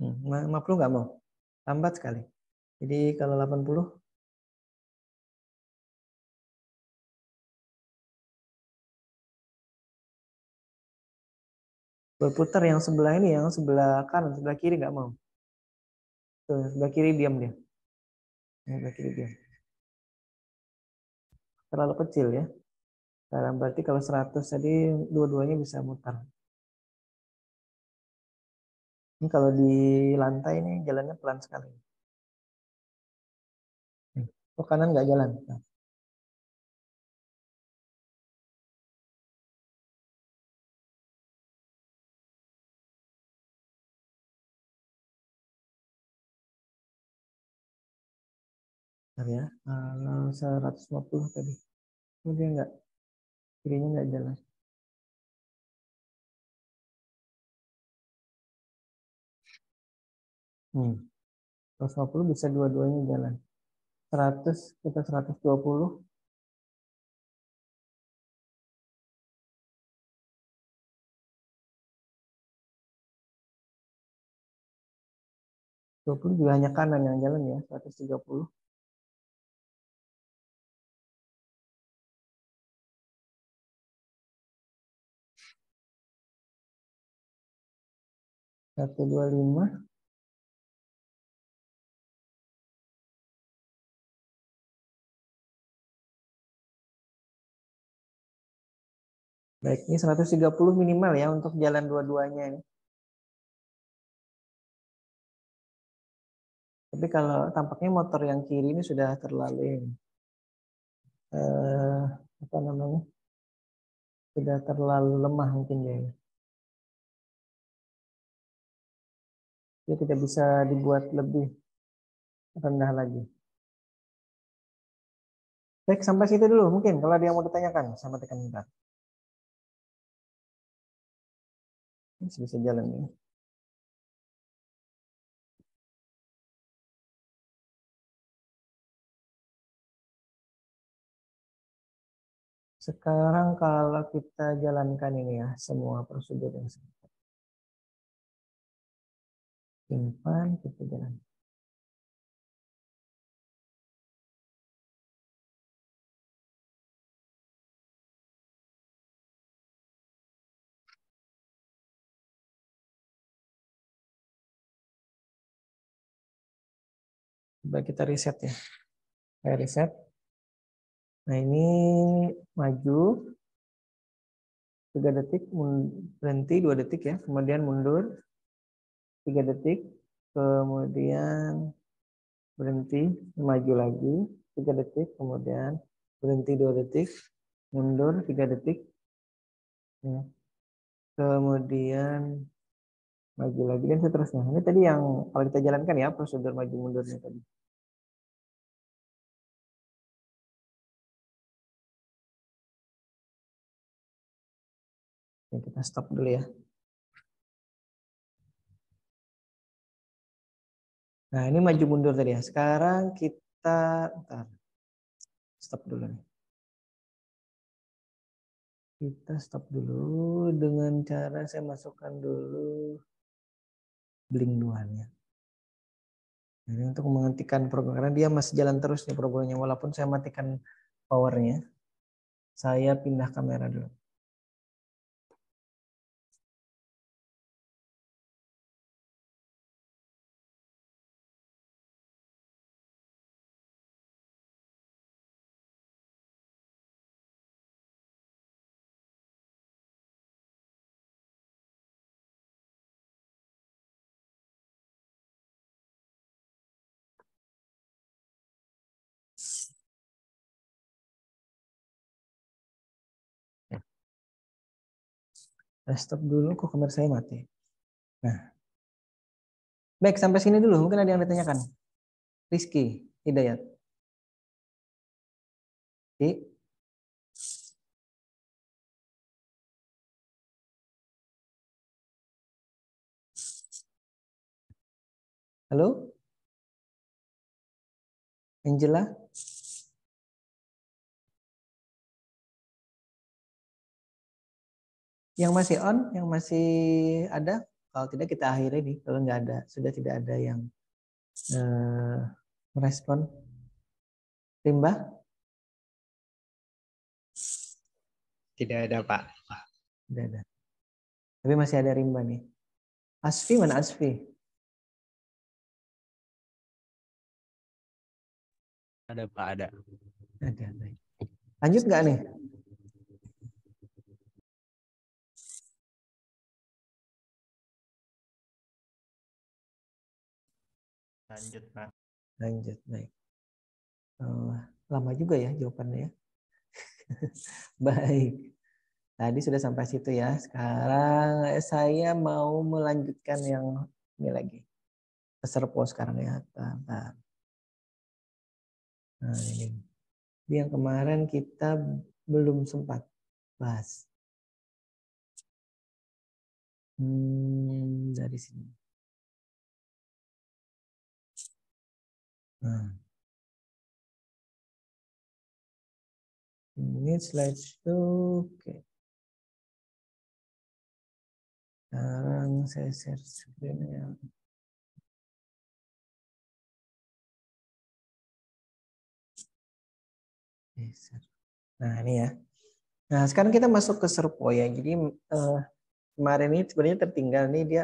50 nggak mau. Lambat sekali. Jadi kalau 80 berputar yang sebelah ini, yang sebelah kanan, sebelah kiri nggak mau. Tuh, sebelah kiri diam dia. Sebelah kiri diam. Terlalu kecil ya. Nah, berarti kalau 100 tadi dua-duanya bisa mutar. Ini kalau di lantai ini jalannya pelan sekali. Ke kanan nggak jalan. Nah. Bentar ya, kalau 150 tadi. Ini dia nggak, kirinya nggak jalan. Hmm. 150 bisa dua-duanya jalan. 100 kita 120. 20 juga hanya kanan yang jalan ya, 130. Satu dua lima. Baik, ini 130 minimal ya untuk jalan dua-duanya ini. Tapi kalau tampaknya motor yang kiri ini sudah terlalu apa namanya? Sudah terlalu lemah mungkin ya. Dia tidak bisa dibuat lebih rendah lagi. Baik, sampai situ dulu mungkin. Kalau ada yang mau ditanyakan, sama tekan bentar. Ini bisa jalan ya. Sekarang kalau kita jalankan ini ya, semua prosedur yang simpan, kita jalan. Coba kita reset ya. Saya reset. Nah ini maju 3 detik, berhenti 2 detik ya, kemudian mundur 3 detik, kemudian berhenti, maju lagi 3 detik, kemudian berhenti 2 detik, mundur 3 detik, ya. Kemudian maju lagi dan seterusnya. Ini tadi yang kalau kita jalankan ya prosedur maju mundurnya tadi. Oke, kita stop dulu ya. Nah ini maju mundur tadi ya. Sekarang kita stop dulu nih. Kita stop dulu dengan cara saya masukkan dulu blink 2-nya. Jadi untuk menghentikan program, karena dia masih jalan terus nih programnya, walaupun saya matikan powernya, saya pindah kamera dulu. Nah, stop dulu, kok kamera saya mati. Nah, baik sampai sini dulu. Mungkin ada yang ditanyakan. Rizky Hidayat. Oke. Halo, Angela. Yang masih on, yang masih ada. Kalau tidak kita akhiri nih, kalau nggak ada, sudah tidak ada yang merespon. Rimba? Tidak ada, Pak. Tidak ada. Tapi masih ada Rimba nih. Asfi mana Asfi? Ada Pak, ada. Ada. Baik. Lanjut nggak nih? Lanjut, Pak. Lanjut, baik. Lama juga ya jawabannya ya. Baik. Tadi sudah sampai situ ya. Sekarang saya mau melanjutkan yang ini lagi. Peserpo sekarang ya. Nah, ini. Yang kemarin kita belum sempat bahas. Dari sini. Nah. Ini slideshow. Oke. Sekarang saya share screen ya. Nah ini ya. Nah sekarang kita masuk ke Serpo ya. Jadi kemarin ini sebenarnya tertinggal nih dia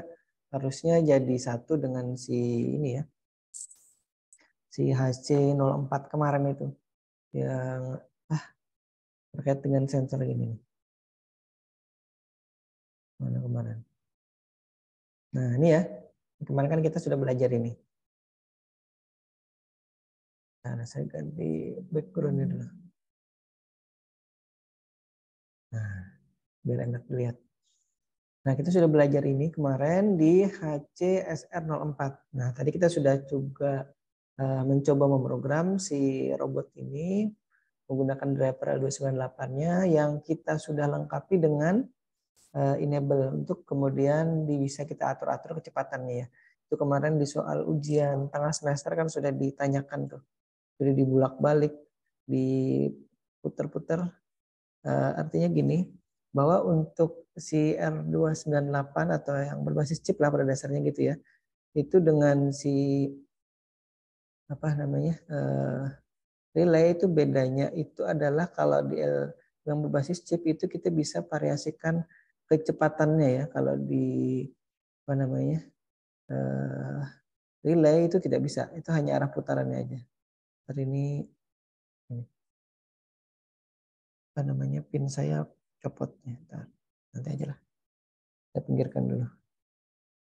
harusnya jadi satu dengan si ini ya. Si HC04 kemarin itu. Yang terkait dengan sensor ini. Mana kemarin? Nah ini ya. Kemarin kan kita sudah belajar ini. Nah saya ganti background-nya dulu. Nah, biar enak dilihat. Nah, kita sudah belajar ini kemarin di HCSR04. Nah, tadi kita sudah juga mencoba memprogram si robot ini menggunakan driver L298-nya yang kita sudah lengkapi dengan enable untuk kemudian bisa kita atur-atur kecepatannya ya. Itu kemarin di soal ujian tengah semester kan sudah ditanyakan tuh. Sudah dibulak-balik, diputer-puter. Artinya gini, bahwa untuk si R298 atau yang berbasis chip lah pada dasarnya gitu ya, itu dengan si relay itu bedanya itu adalah kalau di yang berbasis chip itu kita bisa variasikan kecepatannya ya. Kalau di relay itu tidak bisa, itu hanya arah putarannya aja. Hari ini pin saya copotnya. Nanti aja lah. Saya pinggirkan dulu.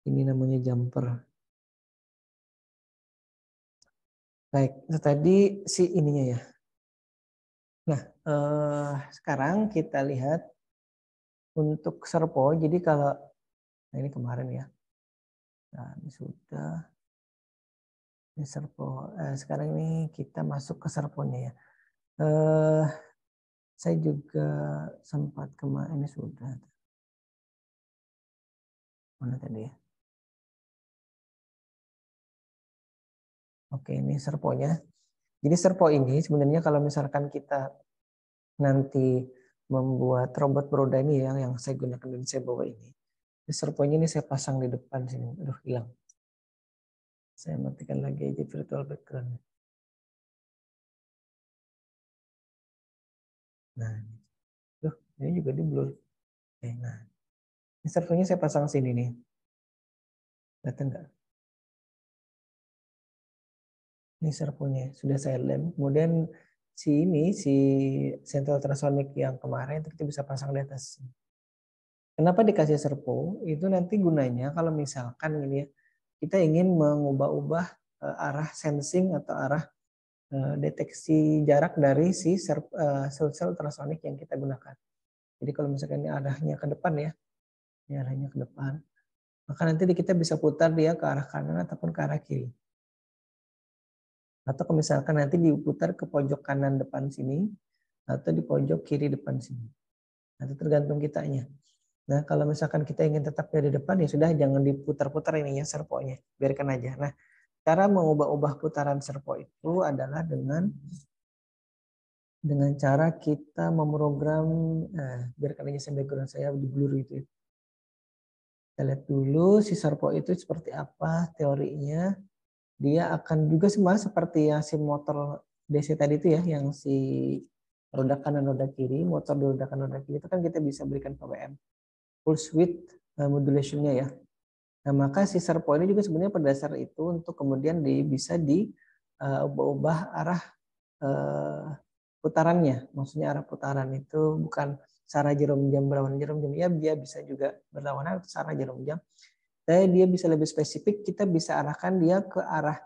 Ini namanya jumper. Baik, itu tadi si ininya ya. Nah, sekarang kita lihat untuk serpo. Jadi kalau ini kemarin ya. Nah, ini sudah. Ini serpo. Sekarang ini kita masuk ke serponya ya. Saya juga sempat kemarin ini sudah. Mana tadi ya? Oke, ini serponya. Jadi serpo ini sebenarnya kalau misalkan kita nanti membuat robot beroda ini yang saya gunakan dan saya bawa ini. Serponya ini saya pasang di depan sini. Aduh, hilang. Saya matikan lagi aja virtual background. Nah, ini juga di blur. Nah, ini servonya saya pasang sini nih. Kelihatan nggak? Ini servonya sudah saya lem. Kemudian si sentral ultrasonic yang kemarin itu kita bisa pasang di atas. Kenapa dikasih servo? Itu nanti gunanya kalau misalkan ini ya, kita ingin mengubah-ubah arah sensing atau arah deteksi jarak dari si sel ultrasonik yang kita gunakan. Jadi kalau misalkan ini arahnya ke depan ya, ini arahnya ke depan, maka nanti kita bisa putar dia ke arah kanan ataupun ke arah kiri. Atau kalau misalkan nanti diputar ke pojok kanan depan sini, atau di pojok kiri depan sini. Nanti tergantung kitanya. Nah kalau misalkan kita ingin tetap di depan ya sudah jangan diputar-putar ininya servonya, biarkan aja. Nah cara mengubah-ubah putaran servo itu adalah dengan cara kita memprogram, biarkan aja background saya di blur gitu ya. Kita lihat dulu si servo itu seperti apa teorinya. Dia akan juga sama seperti yang si motor DC tadi itu ya, yang si roda kanan roda kiri, motor di roda kanan roda kiri itu kan kita bisa berikan PWM pulse width modulation-nya ya. Nah, maka si servo ini juga sebenarnya pada dasar itu untuk kemudian bisa diubah arah putarannya. Maksudnya arah putaran itu bukan searah jarum jam berlawanan jarum jam, ya dia bisa juga berlawanan searah jarum jam. Tapi dia bisa lebih spesifik, kita bisa arahkan dia ke arah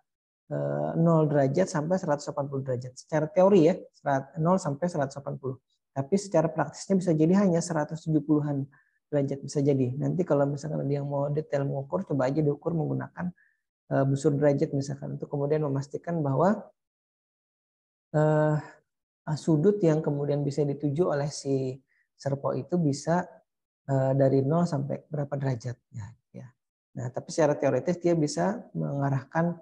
0 derajat sampai 180 derajat. Secara teori ya, 0 sampai 180. Tapi secara praktisnya bisa jadi hanya 170-an derajat bisa jadi. Nanti kalau misalkan ada yang mau detail mengukur, coba aja diukur menggunakan busur derajat misalkan, untuk kemudian memastikan bahwa sudut yang kemudian bisa dituju oleh si servo itu bisa dari 0 sampai berapa derajat ya. Nah, tapi secara teoritis dia bisa mengarahkan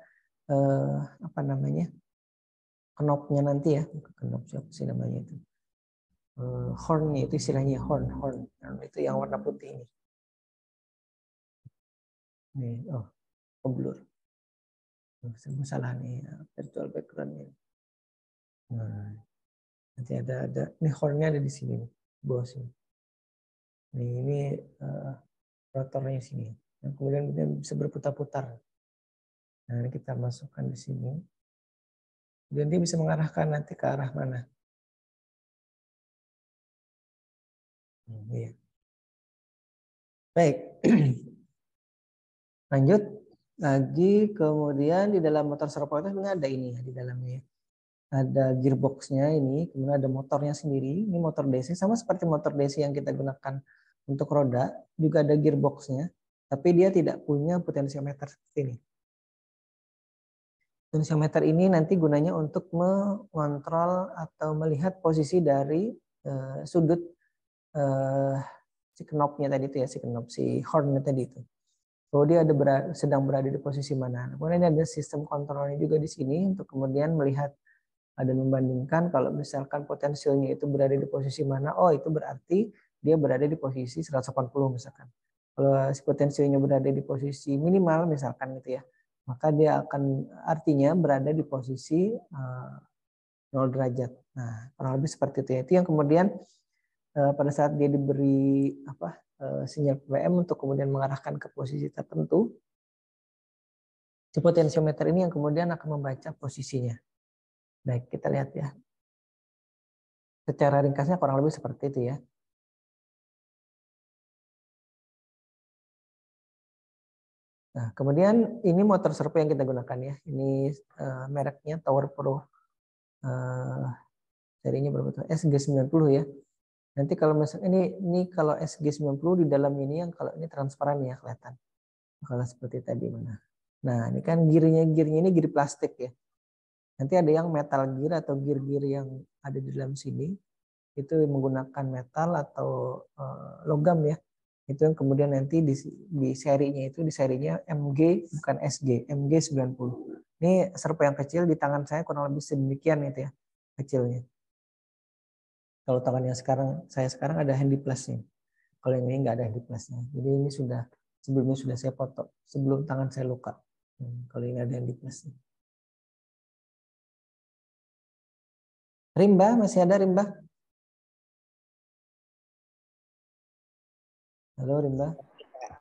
knopnya nanti ya, knop siapa sih namanya itu, hornnya itu istilahnya horn itu yang warna putih ini. Nih, keblur. Salah nih virtual background-nya. Nah, nanti ada ini hornnya ada di sini nih, bawah sini. Nih, ini rotornya sini. Yang kemudian bisa berputar-putar. Nah, ini kita masukkan di sini. Dan dia bisa mengarahkan nanti ke arah mana. Ya. Baik. Lanjut lagi, kemudian di dalam motor servo itu sebenarnya ada ini ya di dalamnya. Ada gearboxnya ini, kemudian ada motornya sendiri. Ini motor DC sama seperti motor DC yang kita gunakan untuk roda, juga ada gearboxnya, tapi dia tidak punya potensiometer seperti ini. Potensiometer ini nanti gunanya untuk mengontrol atau melihat posisi dari sudut si knopnya tadi itu ya, si hornnya tadi itu. Bahwa dia sedang berada di posisi mana. Kemudian ada sistem kontrolnya juga di sini untuk kemudian melihat dan membandingkan kalau misalkan potensialnya itu berada di posisi mana, oh itu berarti dia berada di posisi 180 misalkan. Kalau potensialnya berada di posisi minimal misalkan gitu ya, maka dia akan artinya berada di posisi 0 derajat. Nah, kurang lebih seperti itu ya. Itu yang kemudian pada saat dia diberi sinyal PWM untuk kemudian mengarahkan ke posisi tertentu, si potensiometer ini yang kemudian akan membaca posisinya. Baik, kita lihat ya. Secara ringkasnya kurang lebih seperti itu ya. Nah, kemudian ini motor servo yang kita gunakan ya. Ini mereknya Tower Pro. Serinya berapa tuh? SG90 ya. Nanti kalau misalnya ini kalau SG90 di dalam ini yang kalau ini transparan ya kelihatan. Kalau seperti tadi mana. Nah, ini kan gearnya ini gear plastik ya. Nanti ada yang metal gear atau gear-gear yang ada di dalam sini. Itu menggunakan metal atau logam ya. Itu yang kemudian nanti di serinya MG bukan SG, MG90. Ini servo yang kecil di tangan saya kurang lebih sedemikian itu ya kecilnya. Kalau tangan yang saya sekarang ada handy plus-nya. Kalau yang ini nggak ada handy plus-nya. Jadi ini sebelumnya sudah saya foto sebelum tangan saya luka. Kalau ini ada handy plus-nya. Rimba, masih ada Rimba? Halo Rimba.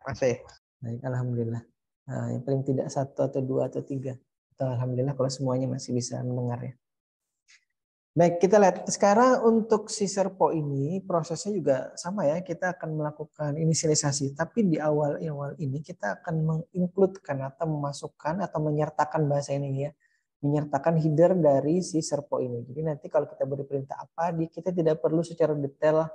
Masih. Baik, alhamdulillah. Nah, yang paling tidak 1 atau 2 atau 3. Atau alhamdulillah kalau semuanya masih bisa mendengar ya. Baik, kita lihat sekarang untuk si servo ini prosesnya juga sama ya. Kita akan melakukan inisialisasi, tapi di awal ini kita akan mengincludekan atau memasukkan atau menyertakan bahasa ini ya, menyertakan header dari si servo ini. Jadi nanti kalau kita beri perintah apa, kita tidak perlu secara detail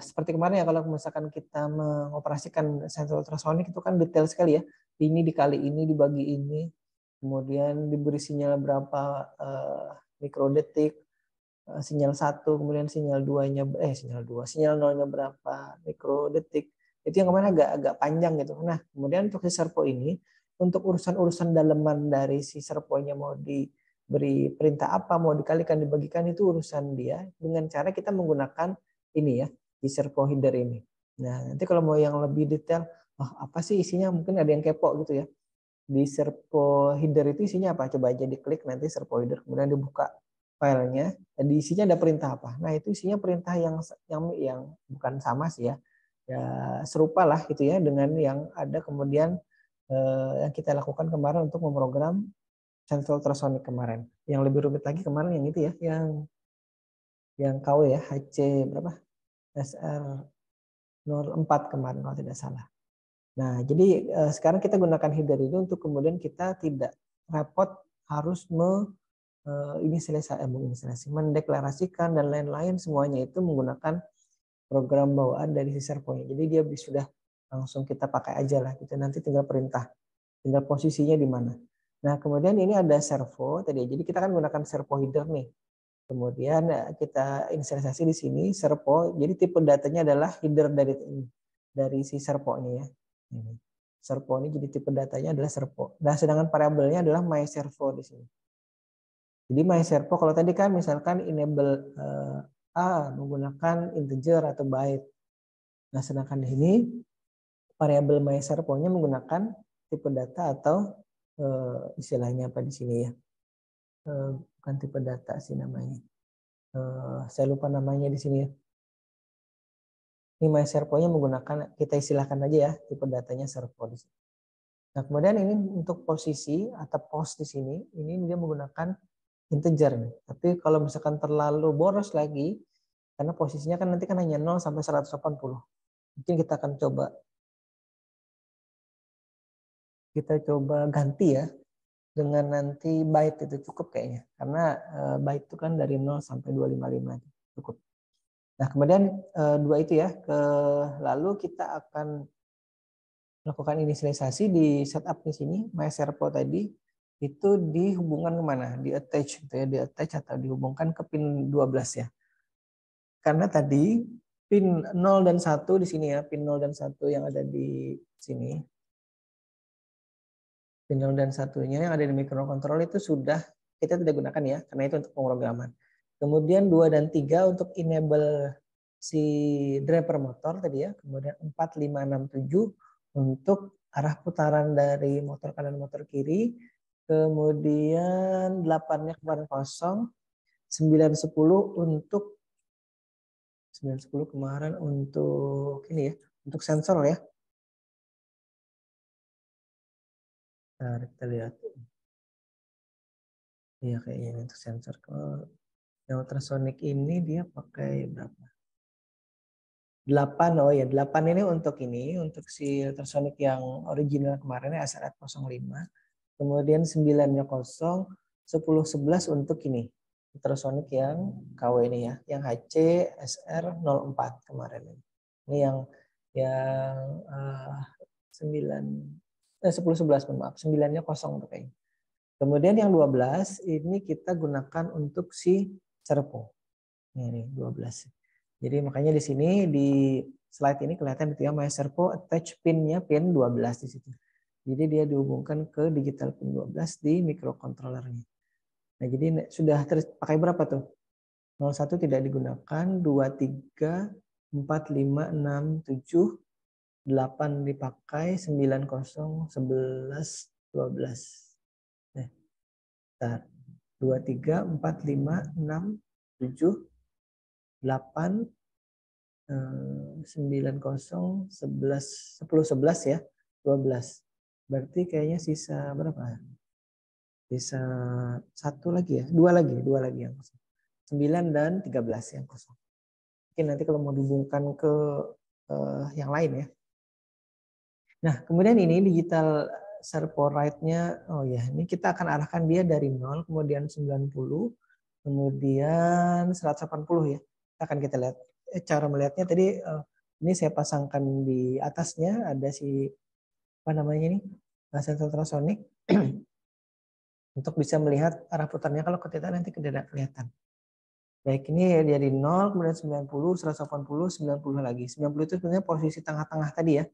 seperti kemarin ya kalau misalkan kita mengoperasikan sensor ultrasonik itu kan detail sekali ya. Ini dikali ini dibagi ini, kemudian diberi sinyal berapa mikrodetik, sinyal 1, kemudian sinyal 2-nya sinyal 0-nya berapa mikrodetik. Itu yang kemarin agak panjang gitu. Nah, kemudian untuk si servo ini untuk urusan-urusan daleman dari si servonya mau diberi perintah apa, mau dikalikan, dibagikan itu urusan dia dengan cara kita menggunakan ini ya, di servo header ini. Nah, nanti kalau mau yang lebih detail, apa sih isinya? Mungkin ada yang kepo gitu ya. Di servo header itu isinya apa? Coba aja diklik nanti servo header, kemudian dibuka filenya. Di isinya ada perintah apa? Nah, itu isinya perintah yang bukan sama sih ya. Ya serupa lah gitu ya dengan yang ada kemudian yang kita lakukan kemarin untuk memprogram sensor ultrasonic kemarin. Yang lebih rumit lagi kemarin yang itu ya, yang KW ya, HC berapa? SR04 kemarin kalau tidak salah. Nah, jadi sekarang kita gunakan header ini untuk kemudian kita tidak repot harus mendeklarasikan dan lain-lain, semuanya itu menggunakan program bawaan dari si servonya. Jadi dia sudah langsung kita pakai aja lah. Kita nanti tinggal perintah, tinggal posisinya di mana. Nah, kemudian ini ada servo tadi. Jadi kita kan gunakan servo header nih. Kemudian kita inisialisasi di sini servo. Jadi tipe datanya adalah header dari si servonya ya. Ini. Servo ini jadi tipe datanya adalah servo. Nah, sedangkan variabelnya adalah my servo di sini. Jadi my servo kalau tadi kan misalkan enable menggunakan integer atau byte. Nah, sedangkan di sini variabel my servo-nya menggunakan tipe data atau istilahnya apa di sini ya? Bukan tipe data sih namanya. Saya lupa namanya di sini ya. Ini my servo-nya menggunakan, kita istilahkan aja ya, tipe datanya servo di sini. Nah, kemudian ini untuk posisi atau pos di sini, ini dia menggunakan integer nih. Tapi kalau misalkan terlalu boros lagi, karena posisinya kan nanti kan hanya 0 sampai 180. Mungkin kita akan coba ganti ya dengan nanti byte itu cukup kayaknya. Karena byte itu kan dari 0 sampai 255 cukup. Nah, kemudian dua itu ya. Lalu kita akan melakukan inisialisasi di setup di sini my servo tadi itu dihubungkan kemana? Di attach gitu ya, di attach atau dihubungkan ke pin 12 ya. Karena tadi pin 0 dan 1 di sini ya, pin 0 dan 1 yang ada di sini. Pin 0 dan 1-nya yang ada di microcontroller itu sudah kita tidak gunakan ya, karena itu untuk pemrograman. Kemudian 2 dan 3 untuk enable si driver motor tadi ya. Kemudian 4, 5, 6, 7 untuk arah putaran dari motor kanan motor kiri. Kemudian 8-nya kemarin kosong. 9, 10 untuk 9, 10 kemarin untuk ini ya, untuk sensor ya. Nah, kita lihat. Iya kayaknya untuk sensor. Yang ultrasonic ini dia pakai berapa? 8, oh ya 8 ini untuk si ultrasonic yang original kemarin ya SR05. Kemudian 9-nya kosong, 10, 11 untuk ini. Ultrasonic yang KW ini ya, yang HC SR04 kemarin ini. Ini yang 10, 11 maaf, 9-nya kosong untuk ini. Kemudian yang 12 ini kita gunakan untuk si servo. Ini 12. Jadi makanya di sini di slide ini kelihatan itu ya my servo attach pin-nya pin 12 di situ. Jadi dia dihubungkan ke digital pin 12 di microcontroller-nya. Nah, jadi sudah terpakai berapa tuh? 01 tidak digunakan, 2, 3, 4, 5, 6, 7, 8 dipakai, 9, 0, 11, 12. Nah, 2, 3, 4, 5, 6, 7, 8, 9, 0, 11, 10, 11 ya, 12. Berarti kayaknya sisa berapa? Sisa 1 lagi ya, 2 lagi yang kosong. 9 dan 13 yang kosong. Mungkin nanti kalau mau dihubungkan ke yang lain ya. Nah, kemudian ini digital servo write-nya, oh ya, ini kita akan arahkan dia dari 0, kemudian 90, kemudian 180 ya. Akan kita lihat. Cara melihatnya tadi, ini saya pasangkan di atasnya, ada si, apa namanya ini, sensor ultrasonic, untuk bisa melihat arah putarnya kalau kita nanti tidak kelihatan. Baik, ini dari 0, kemudian 90, 180, 90 lagi. 90 itu sebenarnya posisi tengah-tengah tadi ya.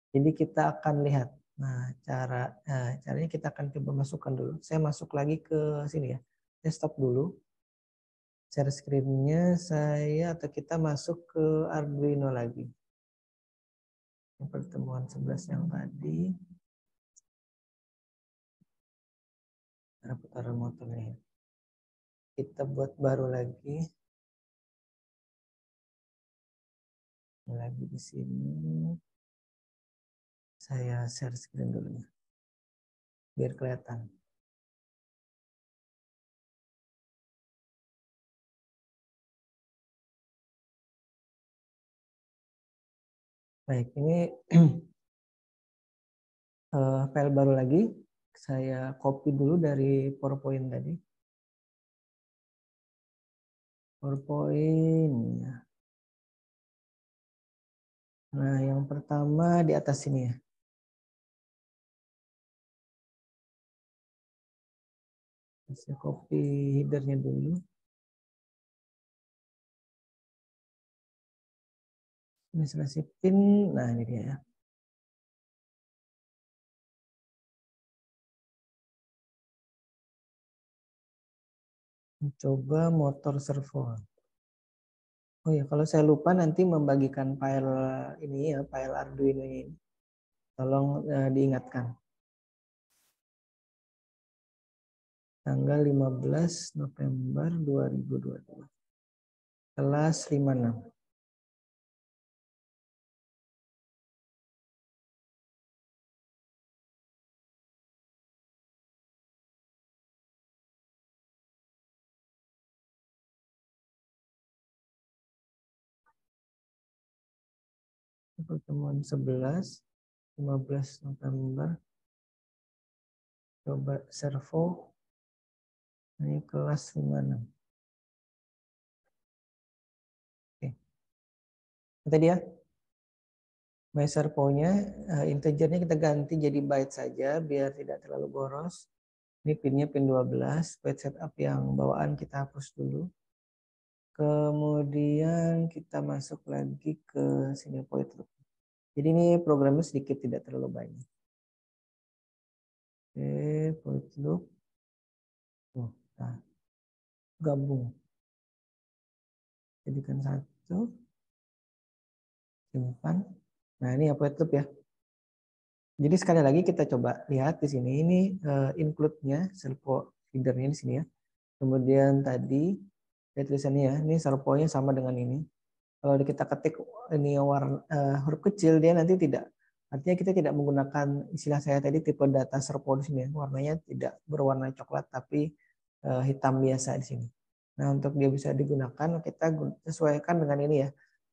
Jadi kita akan lihat. Nah, caranya kita akan coba masukkan dulu. Saya masuk lagi ke sini ya. Saya stop dulu. Share screen-nya atau kita masuk ke Arduino lagi. Pertemuan 11 yang tadi. Cara putaran motornya. Kita buat baru lagi. Lagi di sini. Saya share screen dulu ya. Biar kelihatan. Baik, ini file baru lagi. Saya copy dulu dari PowerPoint tadi. PowerPoint. Ya. Nah, yang pertama di atas sini ya. Saya copy headernya dulu. Administrasi PIN. Nah, ini dia ya. Coba motor servo. Oh ya, kalau saya lupa nanti membagikan file ini ya, file Arduino ini. Tolong diingatkan. Tanggal 15 November 2022. Kelas 56. Pertemuan 11, 15 November. Coba servo. Ini kelas 56. Oke. Tadi ya. My servonya, integernya kita ganti jadi byte saja biar tidak terlalu boros. Ini pinnya pin 12, byte setup yang bawaan kita hapus dulu. Kemudian kita masuk lagi ke sini point loop. Jadi ini programnya sedikit, tidak terlalu banyak. Oke, point loop. Nah, gabung. Jadikan satu. Simpan. Nah, ini point loop ya. Jadi sekali lagi kita coba lihat di sini. Ini include-nya, servo feedernya di sini ya. Kemudian tadi ada tulisannya ya, ini servonya sama dengan ini. Kalau kita ketik ini warna huruf kecil, dia nanti tidak, artinya kita tidak menggunakan istilah saya tadi tipe data servo di sini. Warnanya tidak berwarna coklat tapi hitam biasa di sini. Nah, untuk dia bisa digunakan kita sesuaikan dengan ini ya.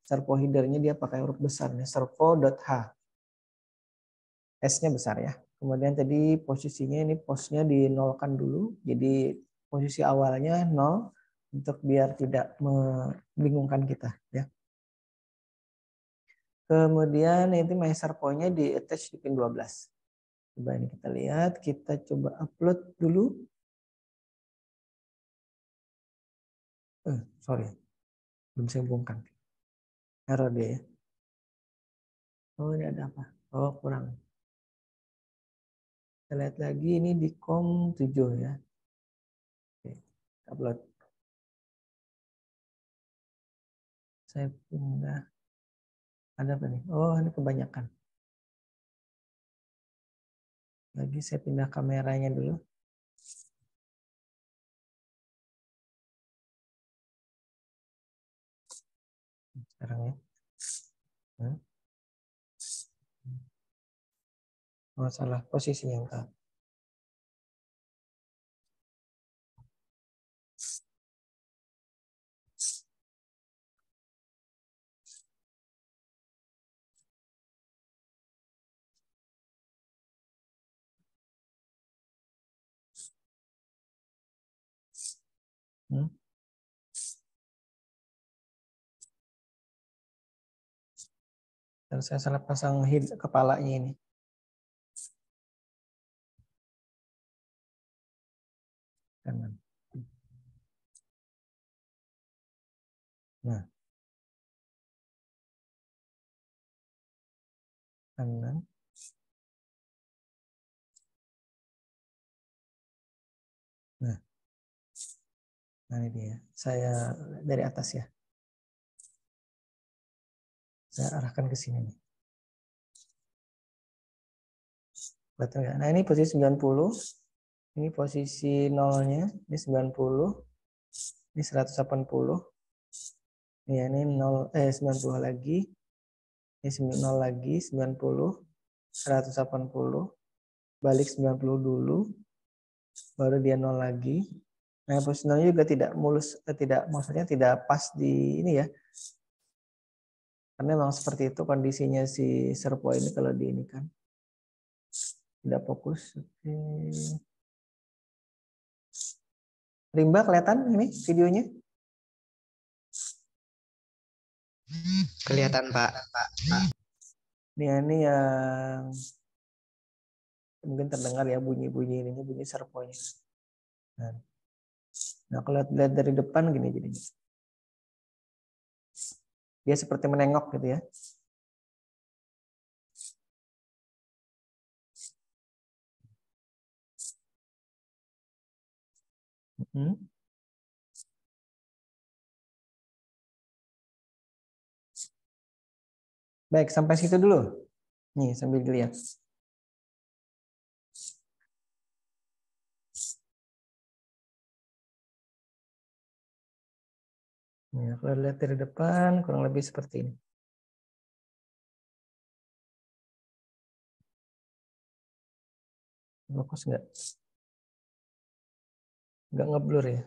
Servo headernya dia pakai huruf besar nih, servo.h. S-nya besar ya. Kemudian tadi posisinya ini posnya dinolkan dulu. Jadi posisi awalnya 0 untuk biar tidak membingungkan kita ya. Kemudian nanti my servo-nya di attach di pin 12. Coba ini kita lihat, kita coba upload dulu. Sorry. Belum saya hubungkan. Error dia ya. Oh, ini ada apa? Oh, kurang. Kita lihat lagi ini di COM 7 ya. Oke, upload. Saya pindah. Ada apa nih? Oh, ini kebanyakan. Lagi saya pindah kameranya dulu. Sekarang ya. Oh, salah posisi yang tak. Dan saya salah pasang kepalanya ini. Kanan. Nah. Kanan. Nah. Nah ini dia. Saya dari atas ya. Saya arahkan ke sini nih. Kelihatan nggak? Nah, ini posisi 90. Ini posisi nolnya. Ini 90. Ini 180. Ya, ini 90 lagi. Ini 0 lagi, 90, 180. Balik 90 dulu. Baru dia 0 lagi. Nah, posisi nolnya juga tidak mulus, maksudnya tidak pas di ini ya. Karena memang seperti itu kondisinya si servo ini kalau di ini kan. Tidak fokus. Oke. Rimba kelihatan ini videonya? Kelihatan, Pak. Ini yang mungkin terdengar ya bunyi-bunyi ininya, bunyi servonya. Nah, kalau lihat dari depan gini jadinya. Dia seperti menengok gitu ya. Baik, sampai situ dulu. Nih, sambil dilihat. Nah, kalau lihat dari depan kurang lebih seperti ini. Fokus nggak? Nggak ngeblur ya?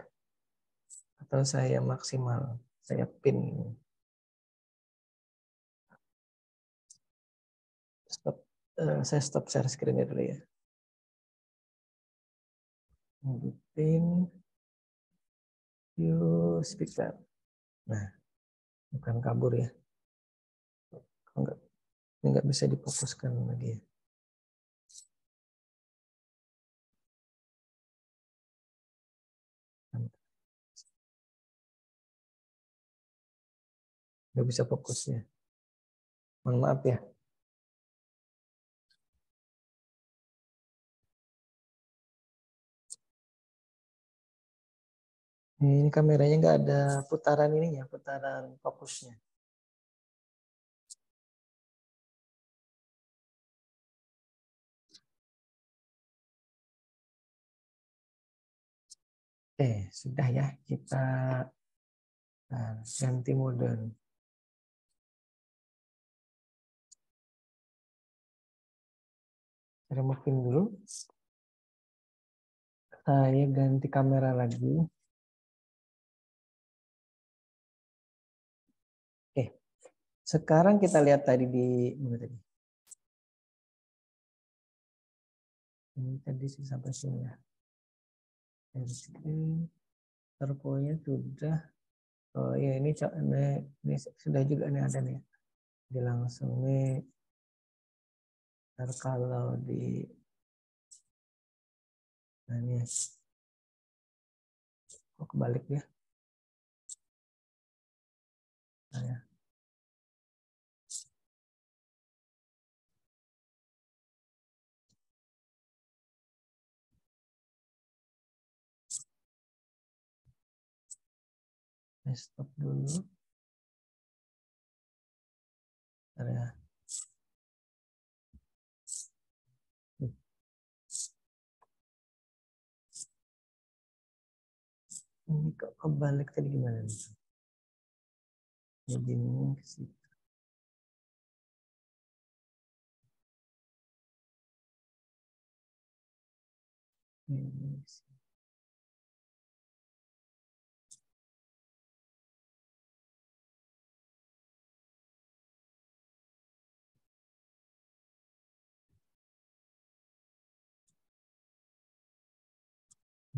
Atau saya maksimal? Saya pin. Stop. Saya stop share screen-nya dulu ya. Pin. View speaker. Nah, bukan kabur ya. Nggak bisa difokuskan lagi ya. Nggak bisa fokus ya. Mohon maaf ya. Ini kameranya nggak ada putaran ininya, putaran fokusnya. Sudah ya, kita ganti mode. Removein dulu. Saya ganti kamera lagi. Sekarang kita lihat tadi di mana tadi? Ini tadi sampai sini ya. Servonya sudah. Oh ya, ini sudah juga nih ada nih. Jadi langsung nih. Kalau di nah ini ya. Kok kebalik ya? Nah, ya. Stop dulu. Ya. Ini kok kebalik tadi gimana nih? Jadi ini ke situ. Ini.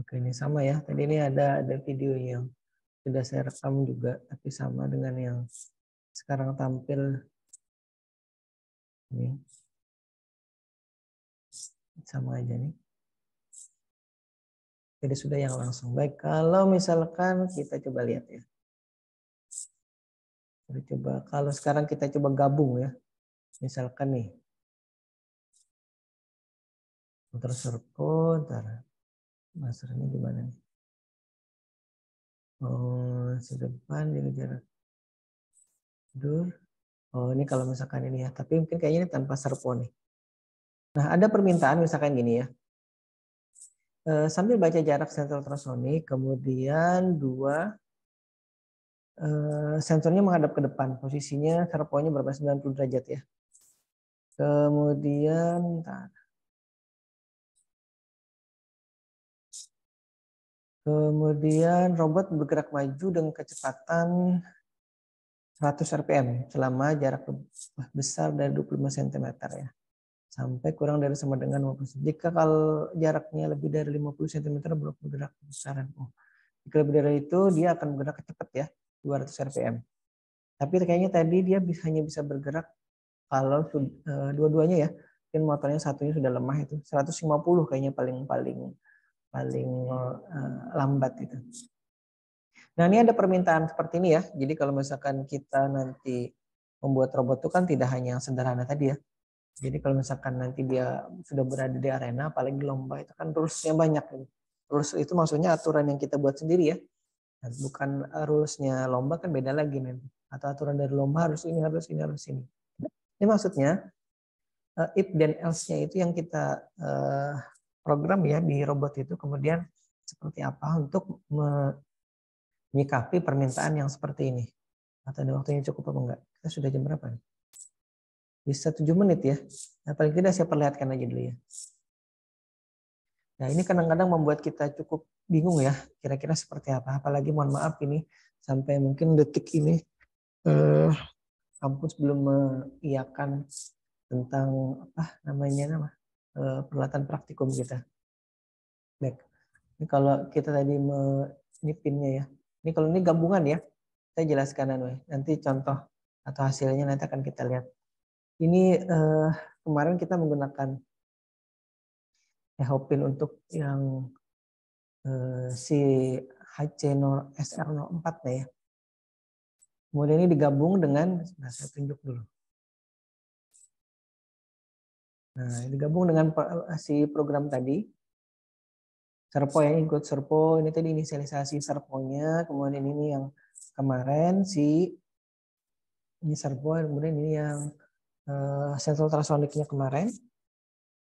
Oke, ini sama ya. Tadi ini ada video yang sudah saya rekam juga, tapi sama dengan yang sekarang tampil ini. Sama aja nih. Jadi sudah yang langsung. Baik, kalau misalkan kita coba lihat ya. Kita coba, kalau sekarang kita coba gabung ya. Misalkan nih. Motor servo, ntar. Masternya gimana nih? Oh, sedepan jadi jarak. Oh, ini kalau misalkan ini ya. Tapi mungkin kayaknya ini tanpa servo nih. Nah, ada permintaan misalkan gini ya. Sambil baca jarak sensor ultrasonik, kemudian sensornya menghadap ke depan, posisinya serponya berapa 90 derajat ya. Kemudian robot bergerak maju dengan kecepatan 100 rpm selama jarak besar dari 25 cm ya. Sampai kurang dari sama dengan 50 cm. Jika kalau jaraknya lebih dari 50 cm belum bergerak besaran. Jika lebih dari itu dia akan bergerak cepat ya, 200 rpm. Tapi kayaknya tadi dia hanya bisa bergerak kalau dua-duanya ya. Mungkin motornya satunya sudah lemah itu 150 kayaknya paling lambat itu. Nah, ini ada permintaan seperti ini ya. Jadi kalau misalkan kita nanti membuat robot itu kan tidak hanya yang sederhana tadi ya. Jadi kalau misalkan nanti dia sudah berada di arena, apalagi di lomba itu kan rulesnya banyak. Rules itu maksudnya aturan yang kita buat sendiri ya. Bukan rulesnya lomba kan beda lagi nanti. Atau aturan dari lomba harus ini, harus ini, harus ini. Ini maksudnya if dan else-nya itu yang kita program ya di robot itu kemudian seperti apa untuk menyikapi permintaan yang seperti ini. Atau ada waktunya cukup apa enggak? Kita sudah jam berapa nih? Bisa 7 menit ya. Nah, paling tidak saya perlihatkan aja dulu ya. Nah, ini kadang-kadang membuat kita cukup bingung ya. Kira-kira seperti apa. Apalagi mohon maaf ini sampai mungkin detik ini kampus belum mengiyakan tentang peralatan praktikum kita. Baik. Ini kalau kita tadi ini pinnya ya. Ini kalau ini gabungan ya. Saya jelaskan nanti contoh atau hasilnya nanti akan kita lihat. Ini kemarin kita menggunakan Hopin untuk yang si HC SR04 ya. Kemudian ini digabung dengan, saya tunjuk dulu. Nah, digabung dengan si program tadi. Serpo ya, include serpo. Ini tadi inisialisasi serponya. Kemudian ini yang kemarin ini serpo. Kemudian ini yang sensor ultrasoniknya kemarin.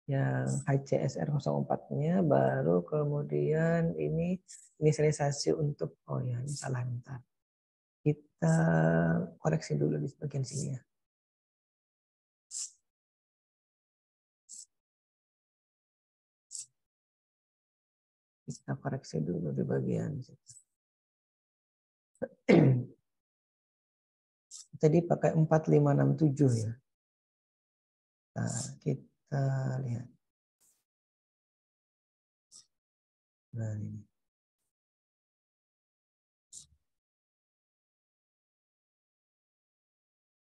Yang HC-SR04-nya. Baru kemudian ini inisialisasi untuk, ini salah bentar. Kita koreksi dulu di bagian sini ya. Kita koreksi dulu di bagian situ. Tadi pakai 4567 ya. Nah, kita lihat. Nah, ini.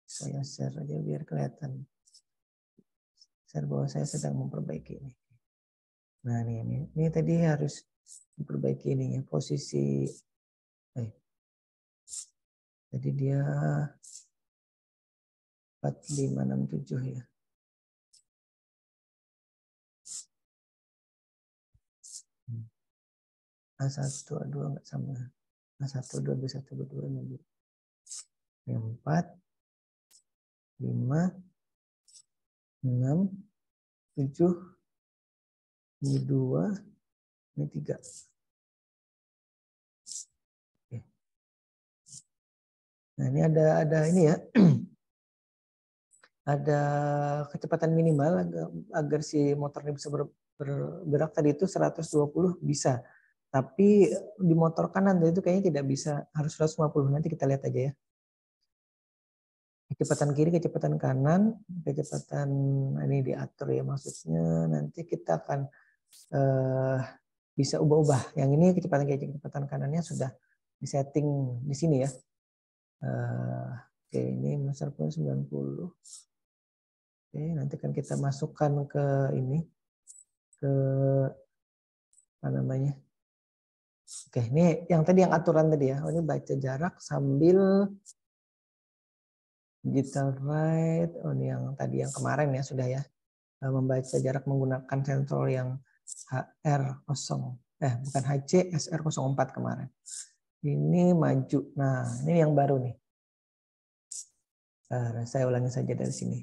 Saya share aja biar kelihatan. Share bahwa saya sedang memperbaiki ini. Nah, ini tadi harus memperbaiki ininya posisi. Jadi dia 4567 ya. A1, A2 enggak sama. A1, A2, B1, B2, B2. Yang 4, 5, 6, 7, ini 2, ini 3. Oke. Nah, ini ada ini ya. Ada kecepatan minimal agar si motornya bisa bergerak tadi itu 120 bisa. Tapi di motor kanan itu kayaknya tidak bisa, harus 150. Nanti kita lihat aja ya. Kecepatan kiri, kecepatan kanan, kecepatan ini diatur ya. Maksudnya nanti kita akan bisa ubah-ubah. Yang ini kecepatan kiri, kecepatan kanannya sudah disetting di sini ya. Oke, ini besar pun 90. Oke, nanti kan kita masukkan ke ini, ke apa namanya? Oke, ini yang tadi yang aturan tadi ya. Ini baca jarak sambil digital right. Ini yang tadi yang kemarin ya sudah ya. Membaca jarak menggunakan sensor yang bukan HC-SR04 kemarin. Ini maju. Nah, ini yang baru nih. Saya ulangi saja dari sini.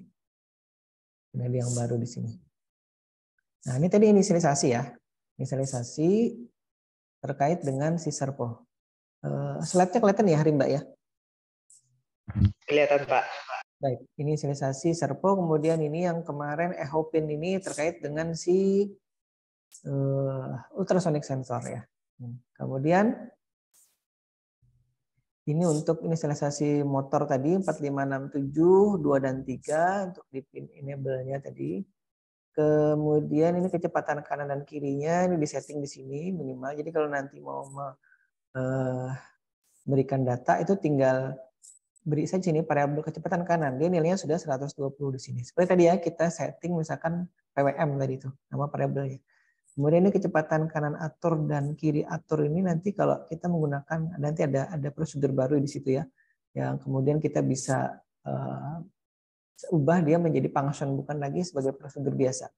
Ini yang baru di sini. Nah, ini tadi inisialisasi ya. Inisialisasi terkait dengan si Serpo. Slide-nya kelihatan ya, Rimba ya? Kelihatan Pak. Baik, ini inisialisasi Serpo. Kemudian ini yang kemarin EHOPIN ini terkait dengan si ultrasonic sensor ya. Kemudian ini untuk inisialisasi motor tadi 4567 2 dan 3 untuk di pin enable-nya tadi. Kemudian ini kecepatan kanan dan kirinya ini disetting di sini minimal. Jadi kalau nanti mau berikan data itu tinggal beri saja sini variabel kecepatan kanan. Dia nilainya sudah 120 di sini. Seperti tadi ya kita setting misalkan PWM tadi itu nama variabelnya. Kemudian ini kecepatan kanan atur dan kiri atur ini nanti kalau kita menggunakan nanti ada prosedur baru di situ ya, yang kemudian kita bisa ubah dia menjadi function bukan lagi sebagai prosedur biasa.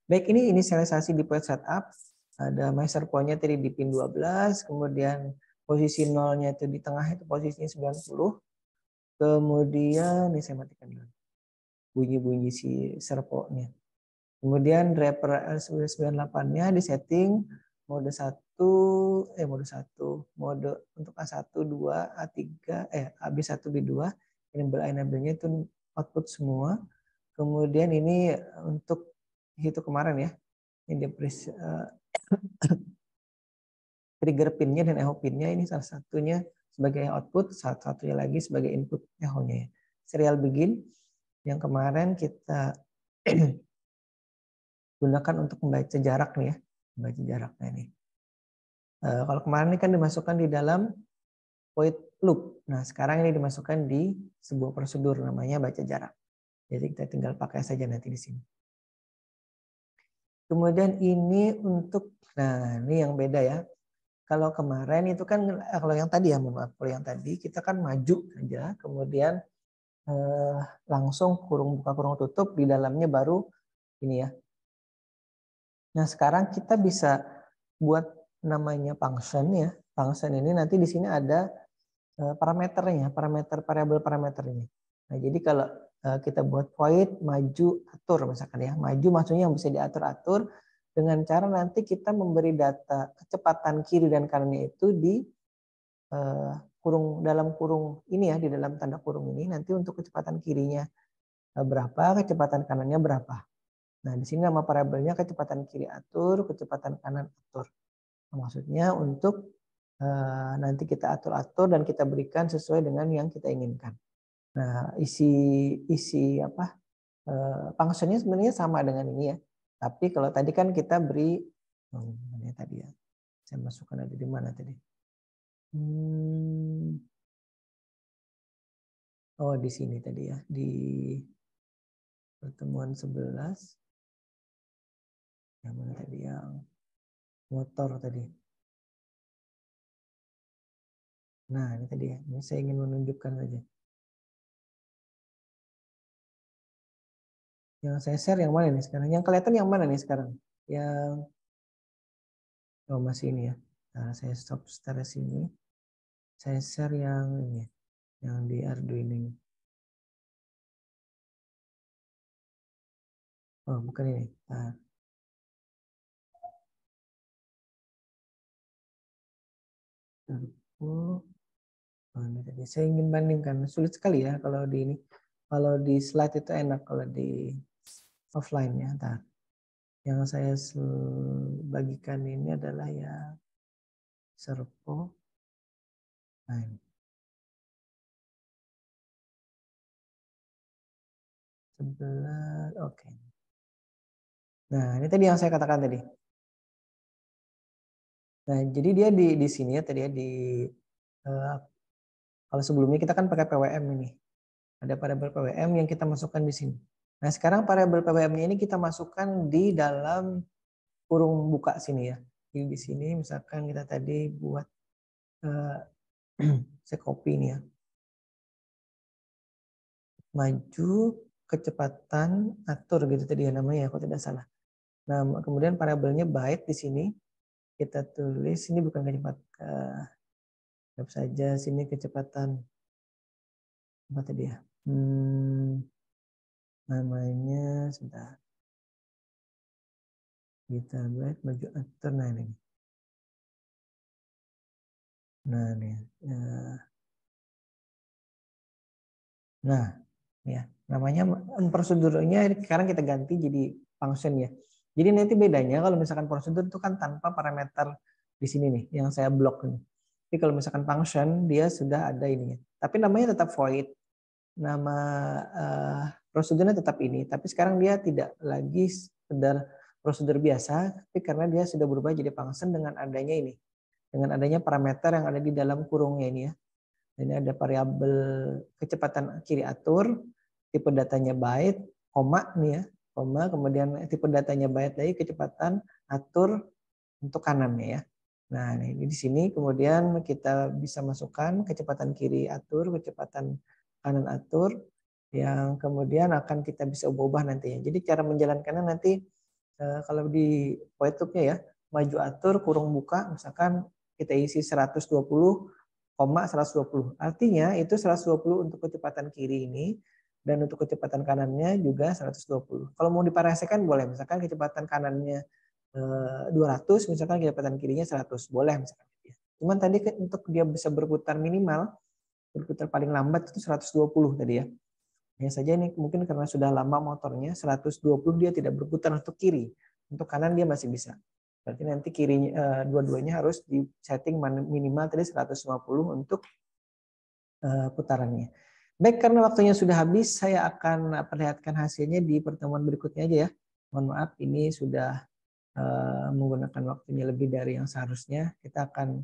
Baik, ini inisialisasi di point setup, ada master point-nya tadi di pin 12, kemudian posisi nolnya itu di tengah itu posisinya 90, kemudian ini saya matikan dulu bunyi-bunyi si servo-nya. Kemudian driver L98-nya disetting mode 1, mode untuk A1, 2, A3, AB1, B2, enable-nya itu output semua. Kemudian ini untuk itu kemarin ya, ini trigger pin-nya dan echo pin-nya ini salah satunya sebagai output, satunya lagi sebagai input echo-nya. Serial begin yang kemarin kita gunakan untuk membaca jarak nih ya, membaca jaraknya ini. Kalau kemarin ini kan dimasukkan di dalam void loop. Nah sekarang ini dimasukkan di sebuah prosedur namanya baca jarak. Jadi kita tinggal pakai saja nanti di sini. Kemudian ini untuk, nah ini yang beda ya. Kalau kemarin itu kan, kalau yang tadi ya, mohon maaf, kalau yang tadi kita kan maju aja, kemudian langsung kurung buka kurung tutup, di dalamnya baru ini ya. Nah, sekarang kita bisa buat namanya function ya. Function ini nanti di sini ada parameternya, variabel parameternya. Nah, jadi kalau kita buat void maju atur misalkan ya. Maju maksudnya yang bisa diatur-atur dengan cara nanti kita memberi data kecepatan kiri dan kanannya itu di dalam kurung ini ya, di dalam tanda kurung ini nanti untuk kecepatan kirinya berapa, kecepatan kanannya berapa. Nah, di sini nama variabelnya kecepatan kiri atur, kecepatan kanan atur. Nah, maksudnya untuk nanti kita atur-atur dan kita berikan sesuai dengan yang kita inginkan. Nah, isi fungsinya sebenarnya sama dengan ini ya. Tapi kalau tadi kan kita beri, ini tadi ya, saya masukkan ada di mana tadi? Oh, di sini tadi ya, di pertemuan 11. Yang mana tadi yang motor tadi. Nah ini tadi ya, ini saya ingin menunjukkan saja. Yang saya share yang mana nih sekarang? Yang kelihatan yang mana nih sekarang? Yang masih ini ya. Nah, saya stop secara sini. Saya share yang ini, yang di Arduino ini. Oh bukan ini. Nah. Oh, ini tadi saya ingin bandingkan, sulit sekali ya kalau di ini. Kalau di slide itu enak, kalau di offline ya. Nah, yang saya bagikan ini adalah ya servo. Nah, ini. 11, oke. Nah, ini tadi yang saya katakan tadi. Nah, jadi dia di sini ya tadi ya kalau sebelumnya kita kan pakai PWM ini. Ada variabel PWM yang kita masukkan di sini. Nah, sekarang variabel PWM-nya ini kita masukkan di dalam kurung buka sini ya. Jadi di sini misalkan kita tadi buat saya copy ini ya. Maju, kecepatan, atur gitu tadi ya namanya ya, kalau tidak salah. Nah, kemudian variabelnya byte di sini kita tulis ini bukan kecepatan, anggap saja sini kecepatan apa tadi ya? Namanya sebentar. Kita buat maju atur. Nah ini. Nah nih. Nah ya namanya prosedurnya sekarang kita ganti jadi function ya. Jadi nanti bedanya kalau misalkan prosedur itu kan tanpa parameter di sini nih yang saya blok nih. Tapi kalau misalkan function dia sudah ada ininya. Tapi namanya tetap void. Nama prosedurnya tetap ini. Tapi sekarang dia tidak lagi sekedar prosedur biasa, tapi karena dia sudah berubah jadi function dengan adanya ini. Dengan adanya parameter yang ada di dalam kurungnya ini ya. Ini ada variabel kecepatan kiri atur, tipe datanya byte, koma nih ya, koma, kemudian tipe datanya byte lagi, kecepatan atur untuk kanannya ya. Nah, ini di sini kemudian kita bisa masukkan kecepatan kiri atur, kecepatan kanan atur, yang kemudian akan kita bisa ubah-ubah nantinya. Jadi cara menjalankannya nanti kalau di Poetupnya ya, maju atur, kurung buka, misalkan kita isi 120,120. Artinya itu 120 untuk kecepatan kiri ini, dan untuk kecepatan kanannya juga 120. Kalau mau diparasikan boleh, misalkan kecepatan kanannya 200, misalkan kecepatan kirinya 100, boleh misalkan. Cuman tadi untuk dia bisa berputar minimal, berputar paling lambat itu 120 tadi ya. Hanya saja ini mungkin karena sudah lama motornya, 120 dia tidak berputar untuk kiri. Untuk kanan dia masih bisa. Berarti nanti kirinya dua-duanya harus di setting minimal tadi 150 untuk putarannya. Baik, karena waktunya sudah habis, saya akan perlihatkan hasilnya di pertemuan berikutnya aja ya. Mohon maaf, ini sudah menggunakan waktunya lebih dari yang seharusnya. Kita akan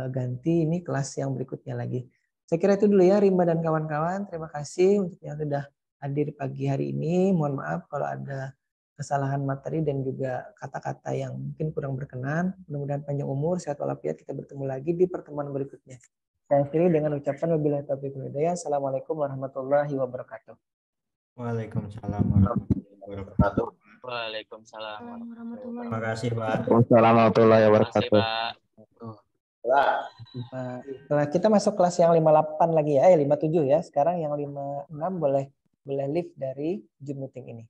ganti ini kelas yang berikutnya lagi. Saya kira itu dulu ya, Rimba dan kawan-kawan. Terima kasih untuk yang sudah hadir pagi hari ini. Mohon maaf kalau ada kesalahan materi dan juga kata-kata yang mungkin kurang berkenan. Mudah-mudahan panjang umur, sehat walafiat. Kita bertemu lagi di pertemuan berikutnya. Saya akhiri dengan ucapan wabillahi taufiq wal hidayah. Assalamualaikum warahmatullahi wabarakatuh. Waalaikumsalam warahmatullahi wabarakatuh. Waalaikumsalam warahmatullahi Terima kasih, Pak. Wassalamualaikum warahmatullahi wabarakatuh. Kita masuk kelas yang 58 lagi ya, 57 ya. Sekarang yang 56 boleh live dari Zoom meeting ini.